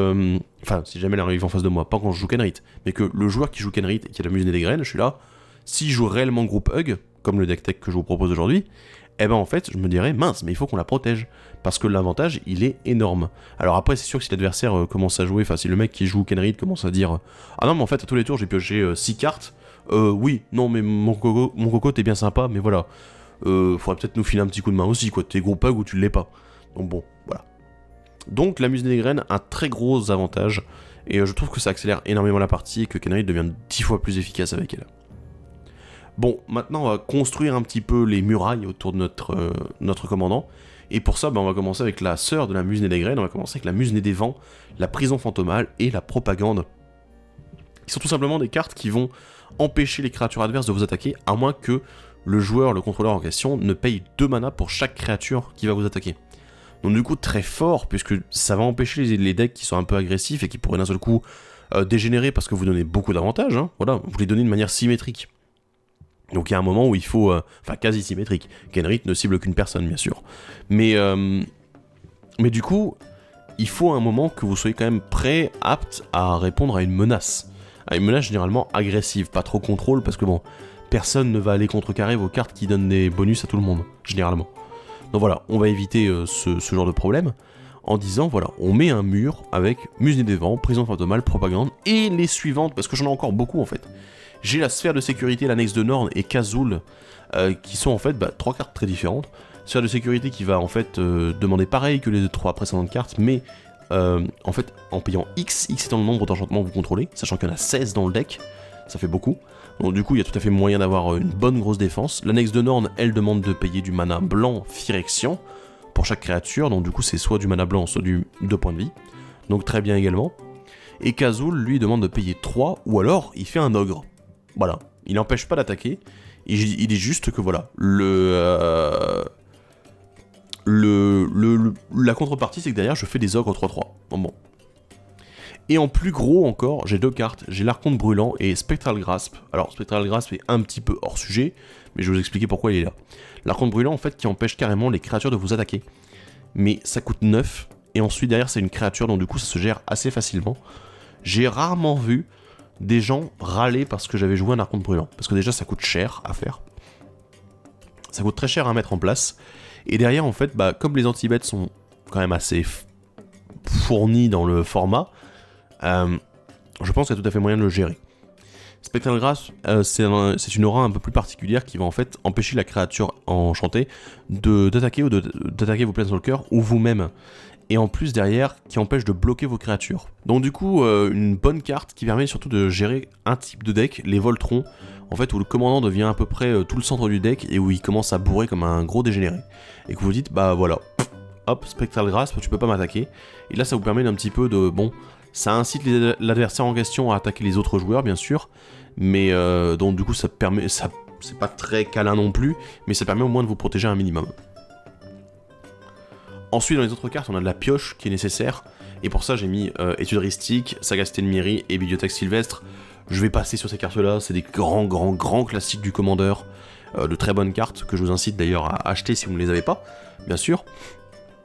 Enfin, si jamais elle arrive en face de moi, pas quand je joue Kenrith, mais que le joueur qui joue Kenrith et qui a la Muse des Graines, je suis là, s'il joue réellement Group Hug, comme le deck tech que je vous propose aujourd'hui, eh ben en fait, je me dirais, mince, mais il faut qu'on la protège, parce que l'avantage, il est énorme. Alors après, c'est sûr que si l'adversaire commence à jouer, enfin, si le mec qui joue Kenrith commence à dire, ah non, mais en fait, à tous les tours, j'ai pioché 6 cartes, oui, non, mais mon coco, t'es bien sympa, mais voilà, faudrait peut-être nous filer un petit coup de main aussi, quoi, t'es Group Hug ou tu l'es pas. Donc bon, voilà. Donc la Muse des Graines a un très gros avantage, et je trouve que ça accélère énormément la partie, et que Kenrith devient 10 fois plus efficace avec elle. Bon, maintenant on va construire un petit peu les murailles autour de notre commandant, et pour ça on va commencer avec la sœur de la Muse des Graines, on va commencer avec la Muse des Vents, la Prison Fantomale et la Propagande, qui sont tout simplement des cartes qui vont empêcher les créatures adverses de vous attaquer, à moins que le joueur, le contrôleur en question, ne paye 2 mana pour chaque créature qui va vous attaquer. Donc du coup très fort, puisque ça va empêcher les decks qui sont un peu agressifs et qui pourraient d'un seul coup dégénérer parce que vous donnez beaucoup d'avantages, hein, voilà, vous les donnez de manière symétrique. Donc il y a un moment où il faut... Enfin quasi symétrique, Kenrith ne cible qu'une personne bien sûr. Mais du coup, il faut un moment que vous soyez quand même prêt, apte à répondre à une menace. À une menace généralement agressive, pas trop contrôle, parce que bon, personne ne va aller contrecarrer vos cartes qui donnent des bonus à tout le monde, généralement. Donc voilà, on va éviter ce genre de problème en disant, voilà, on met un mur avec Muse des Vents, Prison Fantomale, Propagande, et les suivantes, parce que j'en ai encore beaucoup en fait. J'ai la Sphère de Sécurité, l'Annexe de Norn et Kazul, qui sont en fait 3 cartes très différentes. Sphère de Sécurité qui va en fait demander pareil que les 3 précédentes cartes, mais en fait en payant X étant le nombre d'enchantements que vous contrôlez, sachant qu'il y en a 16 dans le deck, ça fait beaucoup. Donc du coup, il y a tout à fait moyen d'avoir une bonne grosse défense. L'Annexe de Norn, elle demande de payer du mana blanc Phyrexian pour chaque créature, donc du coup c'est soit du mana blanc, soit du 2 points de vie. Donc très bien également. Et Kazul, lui, demande de payer 3, ou alors il fait un ogre. Voilà, il n'empêche pas d'attaquer, il dit juste que voilà, la contrepartie c'est que derrière je fais des ogres 3-3. Bon. Et en plus gros encore, j'ai 2 cartes, j'ai l'Archonte Brûlant et Spectral Grasp. Alors Spectral Grasp est un petit peu hors sujet, mais je vais vous expliquer pourquoi il est là. L'Archonte Brûlant en fait qui empêche carrément les créatures de vous attaquer. Mais ça coûte 9, et ensuite derrière c'est une créature, donc du coup ça se gère assez facilement. J'ai rarement vu des gens râler parce que j'avais joué un Archonte Brûlant, parce que déjà ça coûte cher à faire. Ça coûte très cher à mettre en place, et derrière en fait, comme les anti-bêtes sont quand même assez fournis dans le format, je pense qu'il y a tout à fait moyen de le gérer. Spectral Grasp, c'est une aura un peu plus particulière qui va en fait empêcher la créature enchantée d'attaquer vos Planeswalkers ou vous-même. Et en plus derrière, qui empêche de bloquer vos créatures. Donc du coup, une bonne carte qui permet surtout de gérer un type de deck, les Voltrons, en fait où le commandant devient à peu près tout le centre du deck et où il commence à bourrer comme un gros dégénéré. Et que vous dites, voilà, hop, Spectral Grasp, tu peux pas m'attaquer. Et là ça vous permet d'un petit peu de, ça incite l'adversaire en question à attaquer les autres joueurs bien sûr, mais donc du coup ça permet, c'est pas très câlin non plus, mais ça permet au moins de vous protéger un minimum. Ensuite dans les autres cartes on a de la pioche qui est nécessaire, et pour ça j'ai mis Étude Ristique, Sagacité de Myri et Bibliothèque Sylvestre. Je vais passer sur ces cartes là, c'est des grands classiques du commandeur, de très bonnes cartes que je vous incite d'ailleurs à acheter si vous ne les avez pas, bien sûr.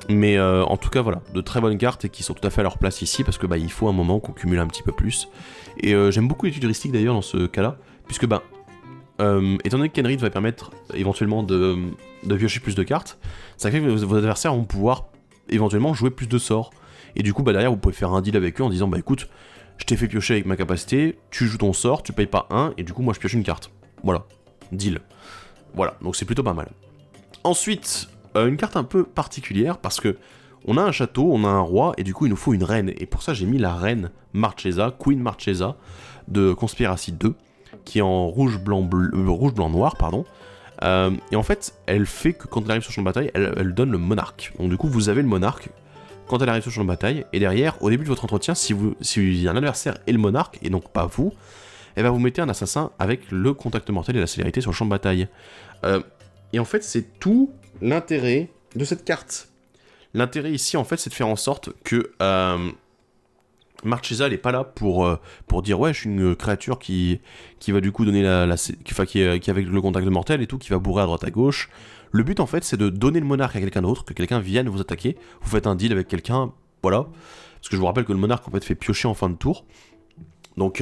Mais en tout cas voilà, de très bonnes cartes et qui sont tout à fait à leur place ici, parce que il faut un moment qu'on cumule un petit peu plus. Et j'aime beaucoup l'étude heuristique d'ailleurs dans ce cas-là, puisque étant donné que Kenrith va permettre éventuellement de piocher plus de cartes, ça fait que vos adversaires vont pouvoir éventuellement jouer plus de sorts. Et du coup derrière vous pouvez faire un deal avec eux en disant écoute, je t'ai fait piocher avec ma capacité, tu joues ton sort, tu payes pas 1, et du coup moi je pioche une carte. Voilà, deal. Voilà, donc c'est plutôt pas mal. Ensuite, une carte un peu particulière, parce que on a un château, on a un roi, et du coup il nous faut une reine. Et pour ça j'ai mis la reine Marchesa, Queen Marchesa, de Conspiracy 2, qui est en rouge, blanc, noir, pardon. Et en fait, elle fait que quand elle arrive sur le champ de bataille, elle donne le monarque. Donc du coup, vous avez le monarque quand elle arrive sur le champ de bataille, et derrière, au début de votre entretien, si un adversaire est le monarque, et donc pas vous, et ben vous mettez un assassin avec le contact mortel et la célérité sur le champ de bataille. Et en fait, c'est tout l'intérêt de cette carte. L'intérêt ici, en fait, c'est de faire en sorte que Marchesa, elle est pas là pour dire ouais, je suis une créature qui va du coup donner qui est avec le contact mortel et tout, qui va bourrer à droite à gauche. Le but en fait, c'est de donner le monarque à quelqu'un d'autre, que quelqu'un vienne vous attaquer. Vous faites un deal avec quelqu'un, voilà. Parce que je vous rappelle que le monarque en fait fait piocher en fin de tour. Donc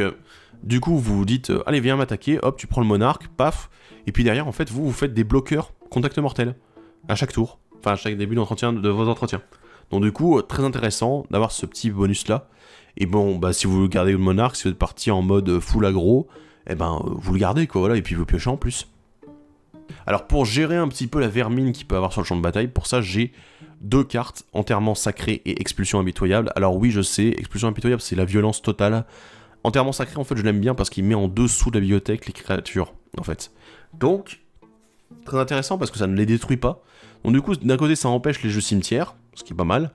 du coup, vous vous dites allez, viens m'attaquer. Hop, tu prends le monarque, paf. Et puis derrière, en fait, vous faites des bloqueurs contact mortel à chaque tour, enfin à chaque début d'entretien de vos entretiens. Donc du coup, très intéressant d'avoir ce petit bonus là. Et bon, bah si vous gardez le monarque, si vous êtes parti en mode full aggro, eh ben vous le gardez quoi, voilà, et puis vous piochez en plus. Alors pour gérer un petit peu la vermine qu'il peut avoir sur le champ de bataille, pour ça j'ai 2 cartes, enterrement sacré et expulsion impitoyable. Alors oui, je sais, expulsion impitoyable c'est la violence totale. Enterrement sacré en fait je l'aime bien parce qu'il met en dessous de la bibliothèque les créatures en fait. Donc, très intéressant parce que ça ne les détruit pas. Donc du coup, d'un côté ça empêche les jeux cimetières, ce qui est pas mal.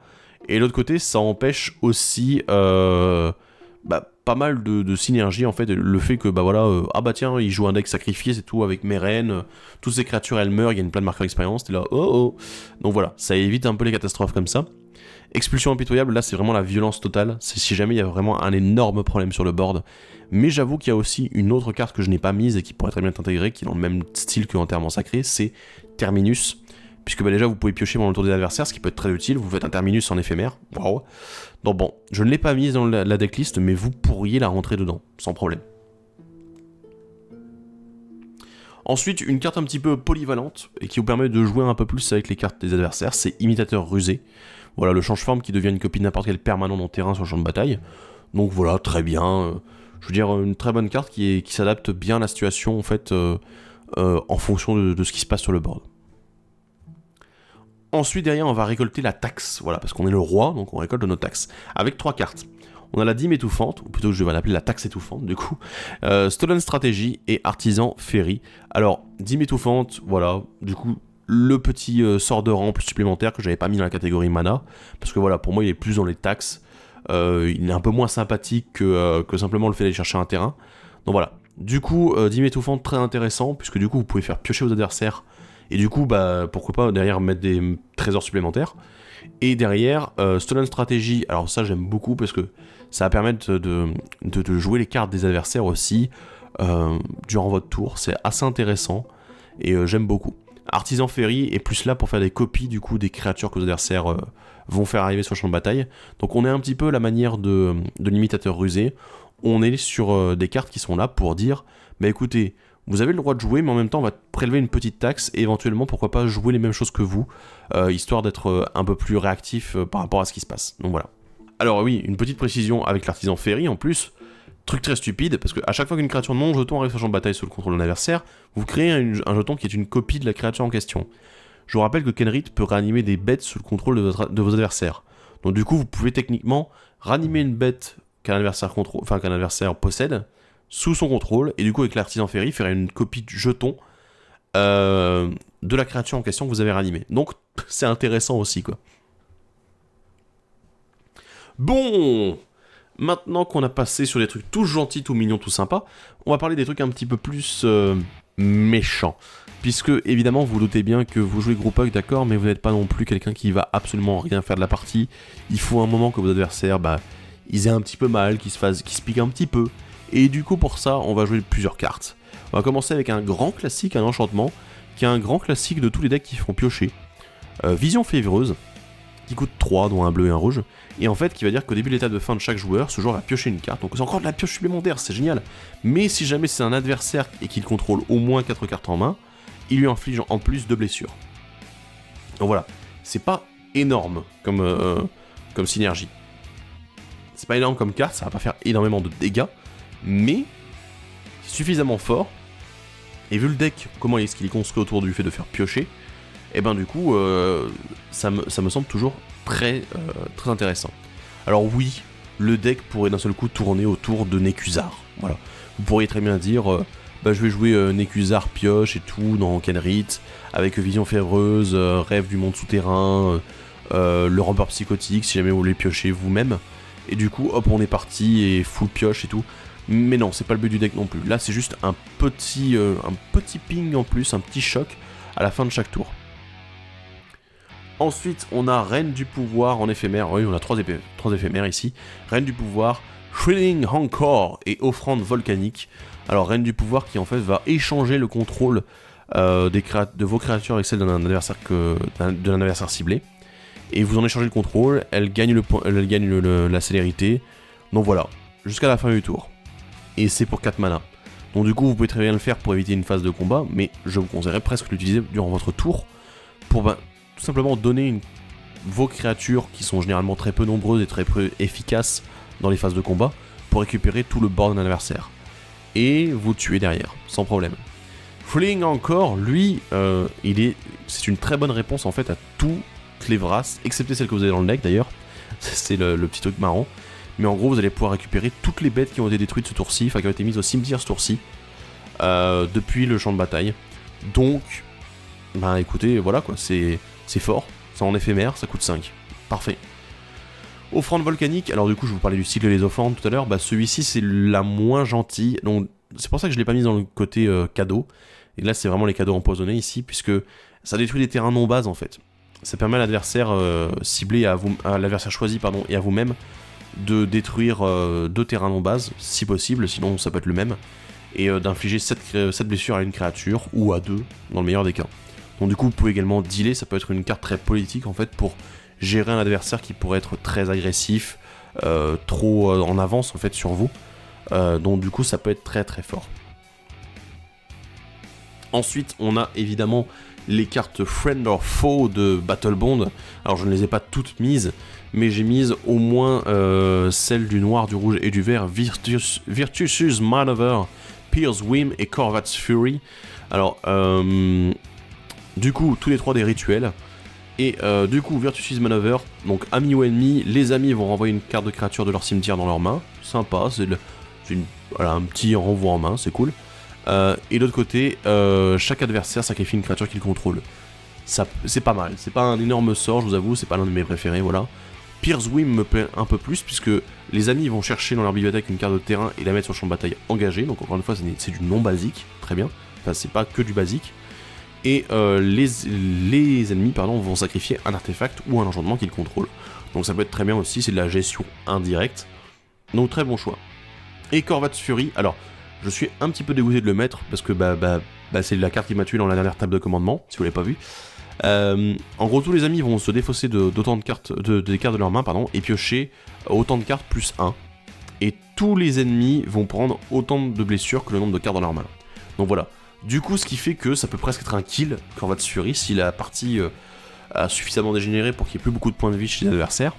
Et de l'autre côté, ça empêche aussi pas mal de synergie en fait. Le fait que bah voilà, ah bah tiens, il joue un deck sacrifié, c'est tout, avec mes reines, toutes ces créatures elles meurent, il y a une plein de marqueurs d'expérience, t'es là, oh. Donc voilà, ça évite un peu les catastrophes comme ça. Expulsion impitoyable, là c'est vraiment la violence totale, c'est si jamais il y a vraiment un énorme problème sur le board. Mais j'avoue qu'il y a aussi une autre carte que je n'ai pas mise et qui pourrait très bien être intégrée, qui est dans le même style que Enterrement Sacré, c'est Terminus. Puisque bah déjà vous pouvez piocher pendant le tour des adversaires, ce qui peut être très utile, vous faites un terminus en éphémère, waouh. Donc bon, je ne l'ai pas mise dans la decklist, mais vous pourriez la rentrer dedans, sans problème. Ensuite, une carte un petit peu polyvalente, et qui vous permet de jouer un peu plus avec les cartes des adversaires, c'est Imitateur Rusé. Voilà, le change-forme qui devient une copie de n'importe quel permanent dans le terrain sur le champ de bataille. Donc voilà, très bien, je veux dire, une très bonne carte qui s'adapte bien à la situation, en fait, en fonction de ce qui se passe sur le board. Ensuite, derrière, on va récolter la taxe, voilà, parce qu'on est le roi, donc on récolte nos taxes, avec 3 cartes. On a la dîme étouffante, ou plutôt je vais l'appeler la taxe étouffante, du coup, Stolen Strategy et Artisan Ferry. Alors, dîme étouffante, voilà, du coup, le petit sort de rampe supplémentaire que j'avais pas mis dans la catégorie mana, parce que voilà, pour moi, il est plus dans les taxes, il est un peu moins sympathique que simplement le fait d'aller chercher un terrain. Donc voilà, du coup, dîme étouffante, très intéressant, puisque du coup, vous pouvez faire piocher vos adversaires. Et du coup, bah, pourquoi pas derrière mettre des trésors supplémentaires. Et derrière, Stolen Strategy, alors ça j'aime beaucoup parce que ça va permettre de jouer les cartes des adversaires aussi durant votre tour. C'est assez intéressant et j'aime beaucoup. Artisan Ferry est plus là pour faire des copies du coup des créatures que vos adversaires vont faire arriver sur le champ de bataille. Donc on est un petit peu à la manière de l'imitateur rusé. On est sur des cartes qui sont là pour dire, bah écoutez, vous avez le droit de jouer, mais en même temps, on va prélever une petite taxe et éventuellement, pourquoi pas, jouer les mêmes choses que vous, histoire d'être un peu plus réactif par rapport à ce qui se passe. Donc voilà. Alors oui, une petite précision avec l'artisan Ferry, en plus, truc très stupide, parce qu'à chaque fois qu'une créature non jeton arrive sur le champ de bataille sous le contrôle d'un adversaire, vous créez un jeton qui est une copie de la créature en question. Je vous rappelle que Kenrit peut réanimer des bêtes sous le contrôle de vos adversaires. Donc du coup, vous pouvez techniquement ranimer une bête qu'un adversaire possède, sous son contrôle, et du coup avec l'artisan Ferry, faire une copie de jeton de la créature en question que vous avez ranimée. Donc c'est intéressant aussi quoi. Bon, maintenant qu'on a passé sur des trucs tout gentils, tout mignons, tout sympas, on va parler des trucs un petit peu plus méchants. Puisque évidemment vous doutez bien que vous jouez group hug, d'accord, mais vous n'êtes pas non plus quelqu'un qui va absolument rien faire de la partie. Il faut un moment que vos adversaires, bah, ils aient un petit peu mal, qu'ils se piquent un petit peu. Et du coup pour ça, on va jouer plusieurs cartes. On va commencer avec un grand classique, un enchantement, qui est un grand classique de tous les decks qui font piocher. Vision fiévreuse, qui coûte 3, dont un bleu et un rouge, et en fait qui va dire qu'au début de l'étape de fin de chaque joueur, ce joueur va piocher une carte. Donc c'est encore de la pioche supplémentaire, c'est génial. Mais si jamais c'est un adversaire et qu'il contrôle au moins 4 cartes en main, il lui inflige en plus 2 blessures. Donc voilà, c'est pas énorme comme synergie. C'est pas énorme comme carte, ça va pas faire énormément de dégâts, mais suffisamment fort, et vu le deck, comment est-ce qu'il est construit autour du fait de faire piocher, et ben du coup, ça me semble toujours très intéressant. Alors oui, le deck pourrait d'un seul coup tourner autour de Nekusar, voilà. Vous pourriez très bien dire, je vais jouer Nekusar pioche et tout dans Kenrith, avec Vision Févreuse, Rêve du monde souterrain, le rampeur psychotique, si jamais vous voulez piocher vous-même. Et du coup, hop, on est parti, et full pioche et tout. Mais non, c'est pas le but du deck non plus. Là, c'est juste un petit ping en plus, un petit choc à la fin de chaque tour. Ensuite, on a Reine du pouvoir en éphémère. Oui, on a trois éphémères ici. Reine du pouvoir, Thrilling Encore et Offrande volcanique. Alors, Reine du pouvoir qui en fait va échanger le contrôle de vos créatures avec celle d'un adversaire ciblé. Et vous en échangez le contrôle, elle gagne la célérité. Donc voilà, jusqu'à la fin du tour. Et c'est pour 4 mana. Donc du coup, vous pouvez très bien le faire pour éviter une phase de combat, mais je vous conseillerais presque de l'utiliser durant votre tour pour tout simplement donner vos créatures, qui sont généralement très peu nombreuses et très peu efficaces dans les phases de combat, pour récupérer tout le board d'un adversaire. Et vous tuer derrière, sans problème. Fleeing encore, lui, c'est une très bonne réponse en fait à toutes les Vras, excepté celle que vous avez dans le deck d'ailleurs. C'est le petit truc marrant. Mais en gros, vous allez pouvoir récupérer toutes les bêtes qui ont été détruites ce tour-ci, enfin qui ont été mises au cimetière ce tour-ci, depuis le champ de bataille. Donc, écoutez, voilà quoi, c'est fort, c'est en éphémère, ça coûte 5. Parfait. Offrande volcanique, alors du coup, je vous parlais du cycle des offrandes tout à l'heure, celui-ci c'est la moins gentille, donc c'est pour ça que je l'ai pas mise dans le côté cadeau. Et là, c'est vraiment les cadeaux empoisonnés ici, puisque ça détruit des terrains non-base en fait. Ça permet à l'adversaire ciblé, à l'adversaire choisi, pardon, et à vous-même, de détruire 2 terrains non-base, si possible, sinon ça peut être le même, et d'infliger 7 blessures à une créature, ou à 2, dans le meilleur des cas. Donc du coup, vous pouvez également dealer, ça peut être une carte très politique en fait, pour gérer un adversaire qui pourrait être très agressif, trop en avance en fait sur vous. Donc du coup, ça peut être très très fort. Ensuite, on a évidemment les cartes Friend or Foe de Battle Bond. Alors je ne les ai pas toutes mises, mais j'ai mise au moins celles du noir, du rouge et du vert, Virtuous Manoeuvre, Pierce Whim et Corvat's Fury. Alors, du coup, tous les trois des rituels. Et du coup, Virtuous Manoeuvre, donc amis ou ennemis, les amis vont renvoyer une carte de créature de leur cimetière dans leur main. Sympa, c'est un petit renvoi en main, c'est cool. Et de l'autre côté, chaque adversaire sacrifie une créature qu'il contrôle. C'est pas mal, c'est pas un énorme sort, je vous avoue, c'est pas l'un de mes préférés, voilà. Pierce Whim me plaît un peu plus, puisque les amis vont chercher dans leur bibliothèque une carte de terrain et la mettre sur le champ de bataille engagé, donc encore une fois, c'est du non basique, très bien, enfin c'est pas que du basique. Et les ennemis vont sacrifier un artefact ou un enchantement qu'ils contrôlent. Donc ça peut être très bien aussi, c'est de la gestion indirecte, donc très bon choix. Et Corvat's Fury, alors, je suis un petit peu dégoûté de le mettre, parce que c'est la carte qui m'a tué dans la dernière table de commandement, si vous l'avez pas vu. En gros, tous les amis vont se défausser d'autant de cartes, des cartes de leur main, et piocher autant de cartes plus 1. Et tous les ennemis vont prendre autant de blessures que le nombre de cartes dans leur main. Donc voilà. Du coup, ce qui fait que ça peut presque être un kill, Corvat's Fury, si la partie a suffisamment dégénéré pour qu'il n'y ait plus beaucoup de points de vie chez les adversaires.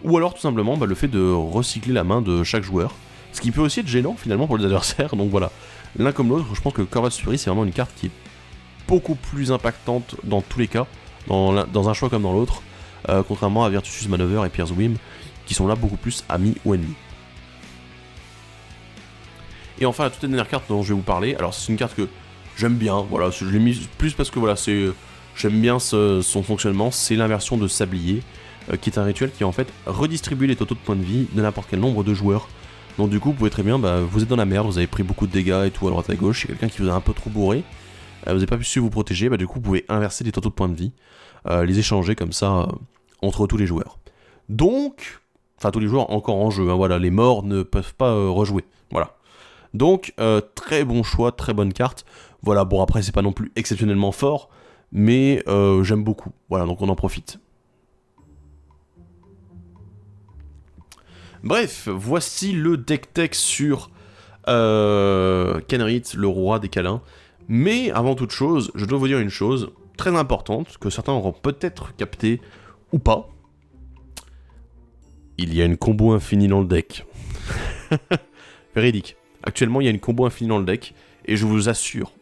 Ou alors, tout simplement, le fait de recycler la main de chaque joueur. Ce qui peut aussi être gênant, finalement, pour les adversaires. Donc voilà. L'un comme l'autre, je pense que Corvat's Fury, c'est vraiment une carte qui est beaucoup plus impactante dans tous les cas, dans un choix comme dans l'autre, contrairement à Virtuous Manoeuvre et Pierce Whim, qui sont là beaucoup plus amis ou ennemis. Et enfin, la toute dernière carte dont je vais vous parler, alors c'est une carte que j'aime bien, voilà, je l'ai mise plus parce que voilà, j'aime bien son fonctionnement, c'est l'inversion de Sablier, qui est un rituel qui en fait redistribue les totaux de points de vie de n'importe quel nombre de joueurs. Donc du coup, vous pouvez très bien, vous êtes dans la merde, vous avez pris beaucoup de dégâts et tout à droite à gauche, il y a quelqu'un qui vous a un peu trop bourré, vous n'avez pas pu vous protéger, du coup vous pouvez inverser les totaux de points de vie, les échanger comme ça entre tous les joueurs. Donc, enfin tous les joueurs encore en jeu, voilà, les morts ne peuvent pas rejouer, voilà. Donc, très bon choix, très bonne carte. Voilà, bon après c'est pas non plus exceptionnellement fort, mais j'aime beaucoup. Voilà, donc on en profite. Bref, voici le deck tech sur Kenrith, le roi des câlins. Mais avant toute chose, je dois vous dire une chose très importante, que certains auront peut-être capté, ou pas. Il y a une combo infinie dans le deck. Véridique. Actuellement, il y a une combo infinie dans le deck, Et je vous assure,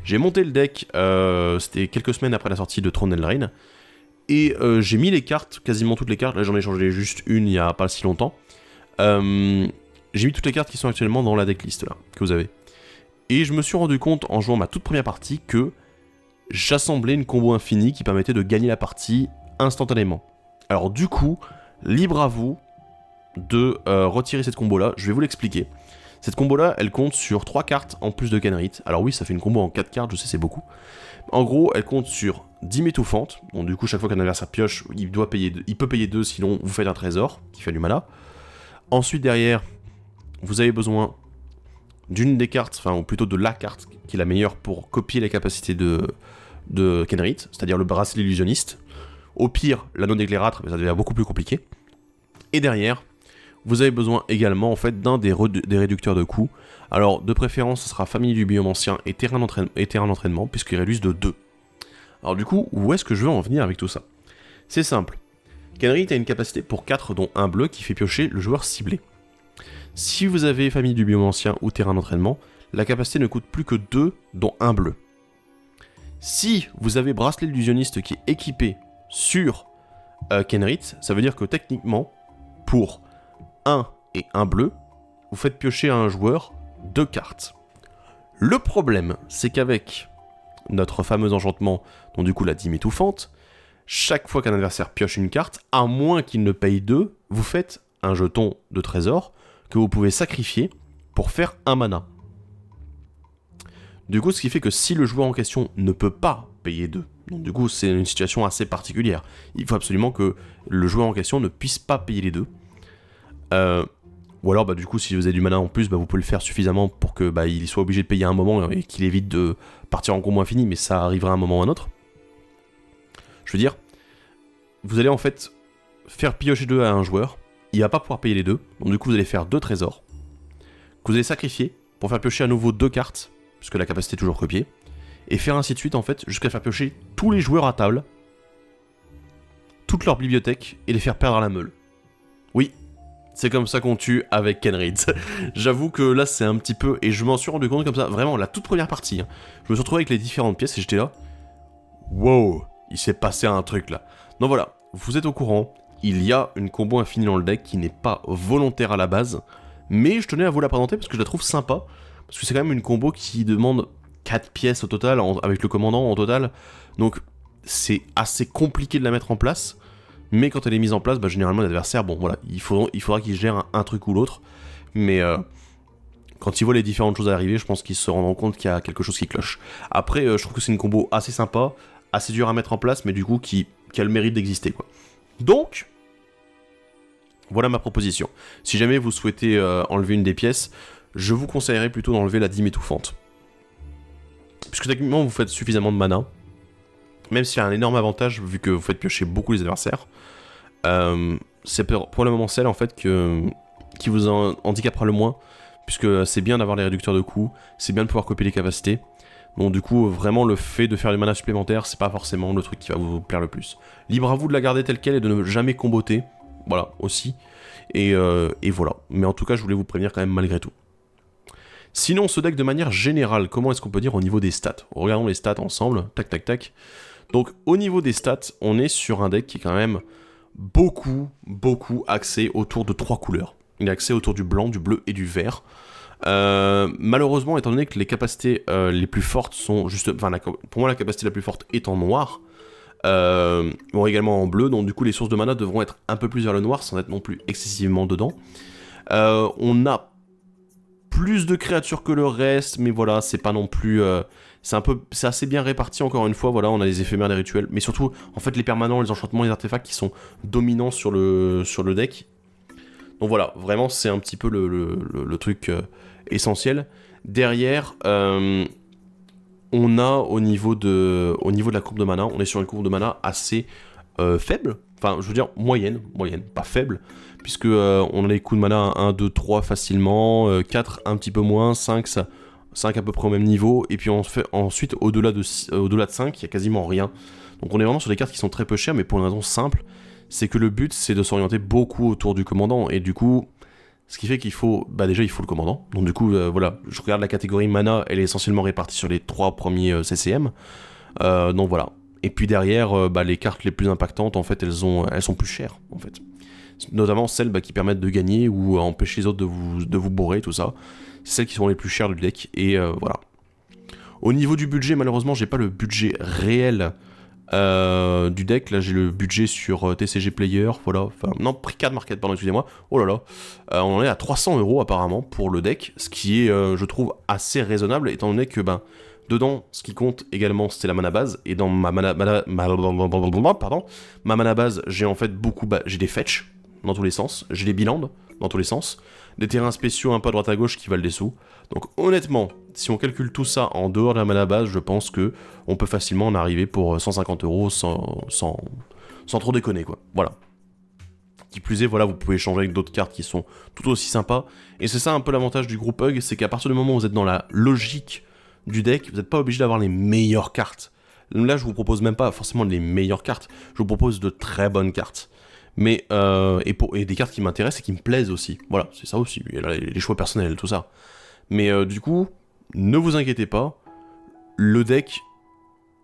j'ai monté le deck, c'était quelques semaines après la sortie de Throne Eldraine, et j'ai mis les cartes, quasiment toutes les cartes, là j'en ai changé juste une il y a pas si longtemps, j'ai mis toutes les cartes qui sont actuellement dans la decklist là, que vous avez. Et je me suis rendu compte en jouant ma toute première partie que j'assemblais une combo infinie qui permettait de gagner la partie instantanément. Alors du coup, libre à vous de retirer cette combo là, je vais vous l'expliquer. Cette combo là, elle compte sur 3 cartes en plus de Kenrit. Alors oui, ça fait une combo en 4 cartes, je sais c'est beaucoup. En gros, elle compte sur 10 étouffantes, donc du coup chaque fois qu'un adversaire pioche, il peut payer 2, sinon vous faites un trésor, qui fait du mana. Ensuite derrière, vous avez besoin d'une des cartes, enfin ou plutôt de la carte qui est la meilleure pour copier les capacités de Kenrit, c'est-à-dire le bracelet illusionniste. Au pire, l'anneau d'éclairâtre, mais ça devient beaucoup plus compliqué. Et derrière, vous avez besoin également en fait d'un des réducteurs de coûts. Alors de préférence, ce sera Famille du Biomancien et Terrain d'entraînement, puisqu'ils réduisent de 2. Alors du coup, où est-ce que je veux en venir avec tout ça? C'est simple. Kenrit a une capacité pour 4, dont un bleu qui fait piocher le joueur ciblé. Si vous avez Famille du Biomancien ou Terrain d'entraînement, la capacité ne coûte plus que 2, dont un bleu. Si vous avez Bracelet illusionniste qui est équipé sur Kenrit, ça veut dire que techniquement, pour 1 et 1 bleu, vous faites piocher à un joueur 2 cartes. Le problème, c'est qu'avec notre fameux enchantement, dont du coup la dîme étouffante, chaque fois qu'un adversaire pioche une carte, à moins qu'il ne paye 2, vous faites un jeton de trésor que vous pouvez sacrifier pour faire un mana. Du coup, ce qui fait que si le joueur en question ne peut pas payer 2, donc du coup c'est une situation assez particulière, il faut absolument que le joueur en question ne puisse pas payer les 2. Ou alors du coup si vous avez du mana en plus, vous pouvez le faire suffisamment pour que il soit obligé de payer à un moment et qu'il évite de partir en combo infini, mais ça arrivera à un moment ou à un autre. Je veux dire, vous allez en fait faire piocher 2 à un joueur, il va pas pouvoir payer les 2, donc du coup vous allez faire 2 trésors, que vous allez sacrifier pour faire piocher à nouveau 2 cartes, puisque la capacité est toujours copiée, et faire ainsi de suite en fait, jusqu'à faire piocher tous les joueurs à table, toute leur bibliothèque, et les faire perdre à la meule. Oui, c'est comme ça qu'on tue avec Kenrit. J'avoue que là c'est un petit peu, et je m'en suis rendu compte comme ça, vraiment la toute première partie, je me suis retrouvé avec les différentes pièces et j'étais là, wow, il s'est passé un truc là. Donc voilà, vous êtes au courant, il y a une combo infinie dans le deck qui n'est pas volontaire à la base, mais je tenais à vous la présenter parce que je la trouve sympa, parce que c'est quand même une combo qui demande 4 pièces au total, avec le commandant en total, donc c'est assez compliqué de la mettre en place, mais quand elle est mise en place, généralement l'adversaire, bon voilà, il faudra qu'il gère un truc ou l'autre, mais quand il voit les différentes choses arriver, je pense qu'il se rendra compte qu'il y a quelque chose qui cloche. Après, je trouve que c'est une combo assez sympa, assez dure à mettre en place, mais du coup qui a le mérite d'exister, quoi. Donc, voilà ma proposition. Si jamais vous souhaitez enlever une des pièces, je vous conseillerais plutôt d'enlever la dîme étouffante. Puisque techniquement, vous faites suffisamment de mana, même s'il y a un énorme avantage, vu que vous faites piocher beaucoup les adversaires. C'est probablement celle, en fait, qui vous handicapera le moins, puisque c'est bien d'avoir les réducteurs de coûts, c'est bien de pouvoir copier les capacités. Donc du coup, vraiment, le fait de faire du mana supplémentaire, c'est pas forcément le truc qui va vous plaire le plus. Libre à vous de la garder telle quelle et de ne jamais comboter. Voilà, aussi. Et voilà. Mais en tout cas, je voulais vous prévenir quand même malgré tout. Sinon, ce deck, de manière générale, comment est-ce qu'on peut dire au niveau des stats? Regardons les stats ensemble. Tac, tac, tac. Donc, au niveau des stats, on est sur un deck qui est quand même beaucoup axé autour de 3 couleurs. Il est axé autour du blanc, du bleu et du vert. Malheureusement, étant donné que les capacités les plus fortes sont juste... Enfin, pour moi, la capacité la plus forte est en noir. Bon, également en bleu, donc du coup, les sources de mana devront être un peu plus vers le noir, sans être non plus excessivement dedans. On a plus de créatures que le reste, mais voilà, c'est pas non plus... c'est assez bien réparti, encore une fois, voilà, on a les éphémères, des rituels, mais surtout, en fait, les permanents, les enchantements, les artefacts qui sont dominants sur le deck. Donc voilà, vraiment, c'est un petit peu le truc essentiel. Derrière, on a, au niveau de la courbe de mana, on est sur une courbe de mana assez faible, enfin, je veux dire, moyenne, pas faible, puisque on a les coups de mana 1, 2, 3 facilement, 4 un petit peu moins, 5 à peu près au même niveau, et puis ensuite, au-delà de 5, il y a quasiment rien. Donc on est vraiment sur des cartes qui sont très peu chères, mais pour une raison simple, c'est que le but, c'est de s'orienter beaucoup autour du commandant, et du coup, Ce qui fait qu'il faut, déjà il faut le commandant. Donc du coup, voilà, je regarde la catégorie mana, elle est essentiellement répartie sur les 3 premiers CCM. Donc voilà. Et puis derrière, les cartes les plus impactantes, en fait, elles sont plus chères, en fait. Notamment celles qui permettent de gagner ou empêcher les autres de vous bourrer, tout ça. C'est celles qui sont les plus chères du deck, et voilà. Au niveau du budget, malheureusement, j'ai pas le budget réel du deck. Là, j'ai le budget sur TCG Player, voilà. Enfin, non, Card Market, pardon, excusez-moi. Oh là là. On en est à 300 € apparemment pour le deck, ce qui est, je trouve, assez raisonnable, étant donné que, dedans, ce qui compte également, c'est la mana base, et dans ma mana base, j'ai en fait beaucoup, j'ai des fetch, dans tous les sens, j'ai des bilands, dans tous les sens, des terrains spéciaux un peu à droite à gauche qui valent des sous. Donc honnêtement, si on calcule tout ça en dehors de la mana base, je pense que on peut facilement en arriver pour 150 € sans trop déconner, quoi. Voilà. Qui plus est, voilà, vous pouvez échanger avec d'autres cartes qui sont tout aussi sympas. Et c'est ça un peu l'avantage du groupe Hug, c'est qu'à partir du moment où vous êtes dans la logique du deck, vous n'êtes pas obligé d'avoir les meilleures cartes. Là, je vous propose même pas forcément les meilleures cartes, je vous propose de très bonnes cartes. Mais, et des cartes qui m'intéressent et qui me plaisent aussi. Voilà, c'est ça aussi, les choix personnels, tout ça. Mais du coup, ne vous inquiétez pas, le deck,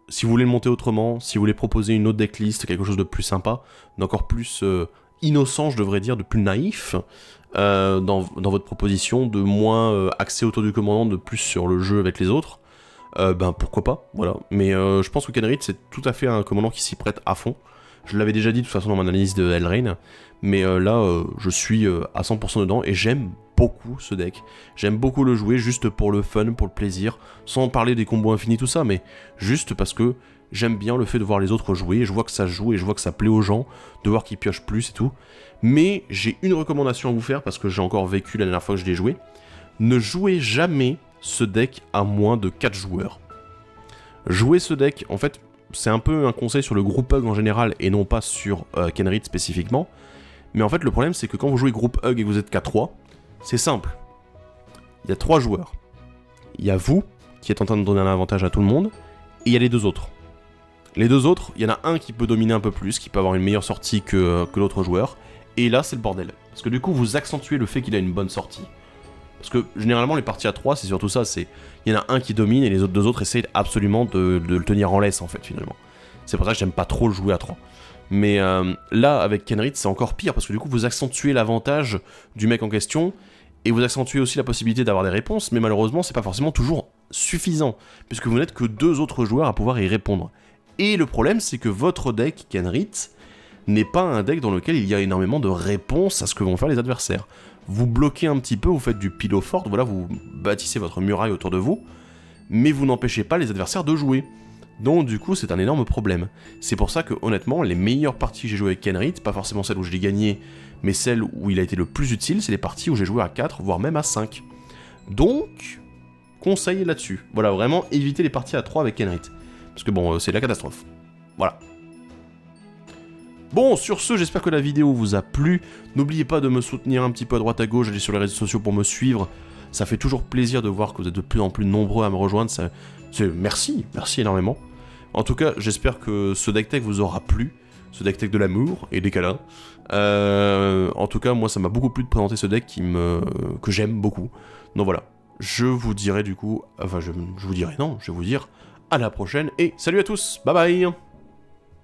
si vous voulez le monter autrement, si vous voulez proposer une autre decklist, quelque chose de plus sympa, d'encore plus innocent, je devrais dire, de plus naïf, dans votre proposition, de moins axé autour du commandant, de plus sur le jeu avec les autres, pourquoi pas, voilà. Mais je pense que Kenrith, c'est tout à fait un commandant qui s'y prête à fond. Je l'avais déjà dit de toute façon dans mon analyse de Eldraine, mais là, je suis à 100% dedans, et j'aime beaucoup ce deck. J'aime beaucoup le jouer juste pour le fun, pour le plaisir, sans parler des combos infinis, tout ça, mais juste parce que j'aime bien le fait de voir les autres jouer, et je vois que ça joue, et je vois que ça plaît aux gens, de voir qu'ils piochent plus et tout. Mais j'ai une recommandation à vous faire, parce que j'ai encore vécu la dernière fois que je l'ai joué. Ne jouez jamais ce deck à moins de 4 joueurs. Jouez ce deck, en fait, c'est un peu un conseil sur le groupe Hug en général, et non pas sur Kenrith spécifiquement. Mais en fait, le problème, c'est que quand vous jouez groupe Hug et que vous êtes qu'à 3, c'est simple. Il y a 3 joueurs. Il y a vous, qui êtes en train de donner un avantage à tout le monde, et il y a les 2 autres. Les 2 autres, il y en a un qui peut dominer un peu plus, qui peut avoir une meilleure sortie que l'autre joueur, et là, c'est le bordel. Parce que du coup, vous accentuez le fait qu'il a une bonne sortie. Parce que généralement, les parties à 3, c'est surtout ça, c'est il y en a un qui domine, et les autres 2 autres essayent absolument de le tenir en laisse, en fait, finalement. C'est pour ça que j'aime pas trop le jouer à 3. Mais là, avec Kenrith, c'est encore pire, parce que du coup, vous accentuez l'avantage du mec en question, et vous accentuez aussi la possibilité d'avoir des réponses, mais malheureusement, c'est pas forcément toujours suffisant, puisque vous n'êtes que 2 autres joueurs à pouvoir y répondre. Et le problème, c'est que votre deck, Kenrith, n'est pas un deck dans lequel il y a énormément de réponses à ce que vont faire les adversaires. Vous bloquez un petit peu, vous faites du pillow fort, voilà, vous bâtissez votre muraille autour de vous, mais vous n'empêchez pas les adversaires de jouer. Donc du coup, c'est un énorme problème. C'est pour ça que, honnêtement, les meilleures parties que j'ai jouées avec Kenrith, pas forcément celles où je l'ai gagné, mais celles où il a été le plus utile, c'est les parties où j'ai joué à 4, voire même à 5. Donc, conseil là-dessus. Voilà, vraiment, évitez les parties à 3 avec Kenrith. Parce que bon, c'est la catastrophe. Voilà. Bon, sur ce, j'espère que la vidéo vous a plu. N'oubliez pas de me soutenir un petit peu à droite à gauche, allez sur les réseaux sociaux pour me suivre. Ça fait toujours plaisir de voir que vous êtes de plus en plus nombreux à me rejoindre. Merci énormément. En tout cas, j'espère que ce deck tech vous aura plu. Ce deck tech de l'amour et des câlins. En tout cas, moi, ça m'a beaucoup plu de présenter ce deck que j'aime beaucoup. Donc voilà, je vous dirai du coup... Enfin, je vais vous dire à la prochaine et salut à tous, bye bye.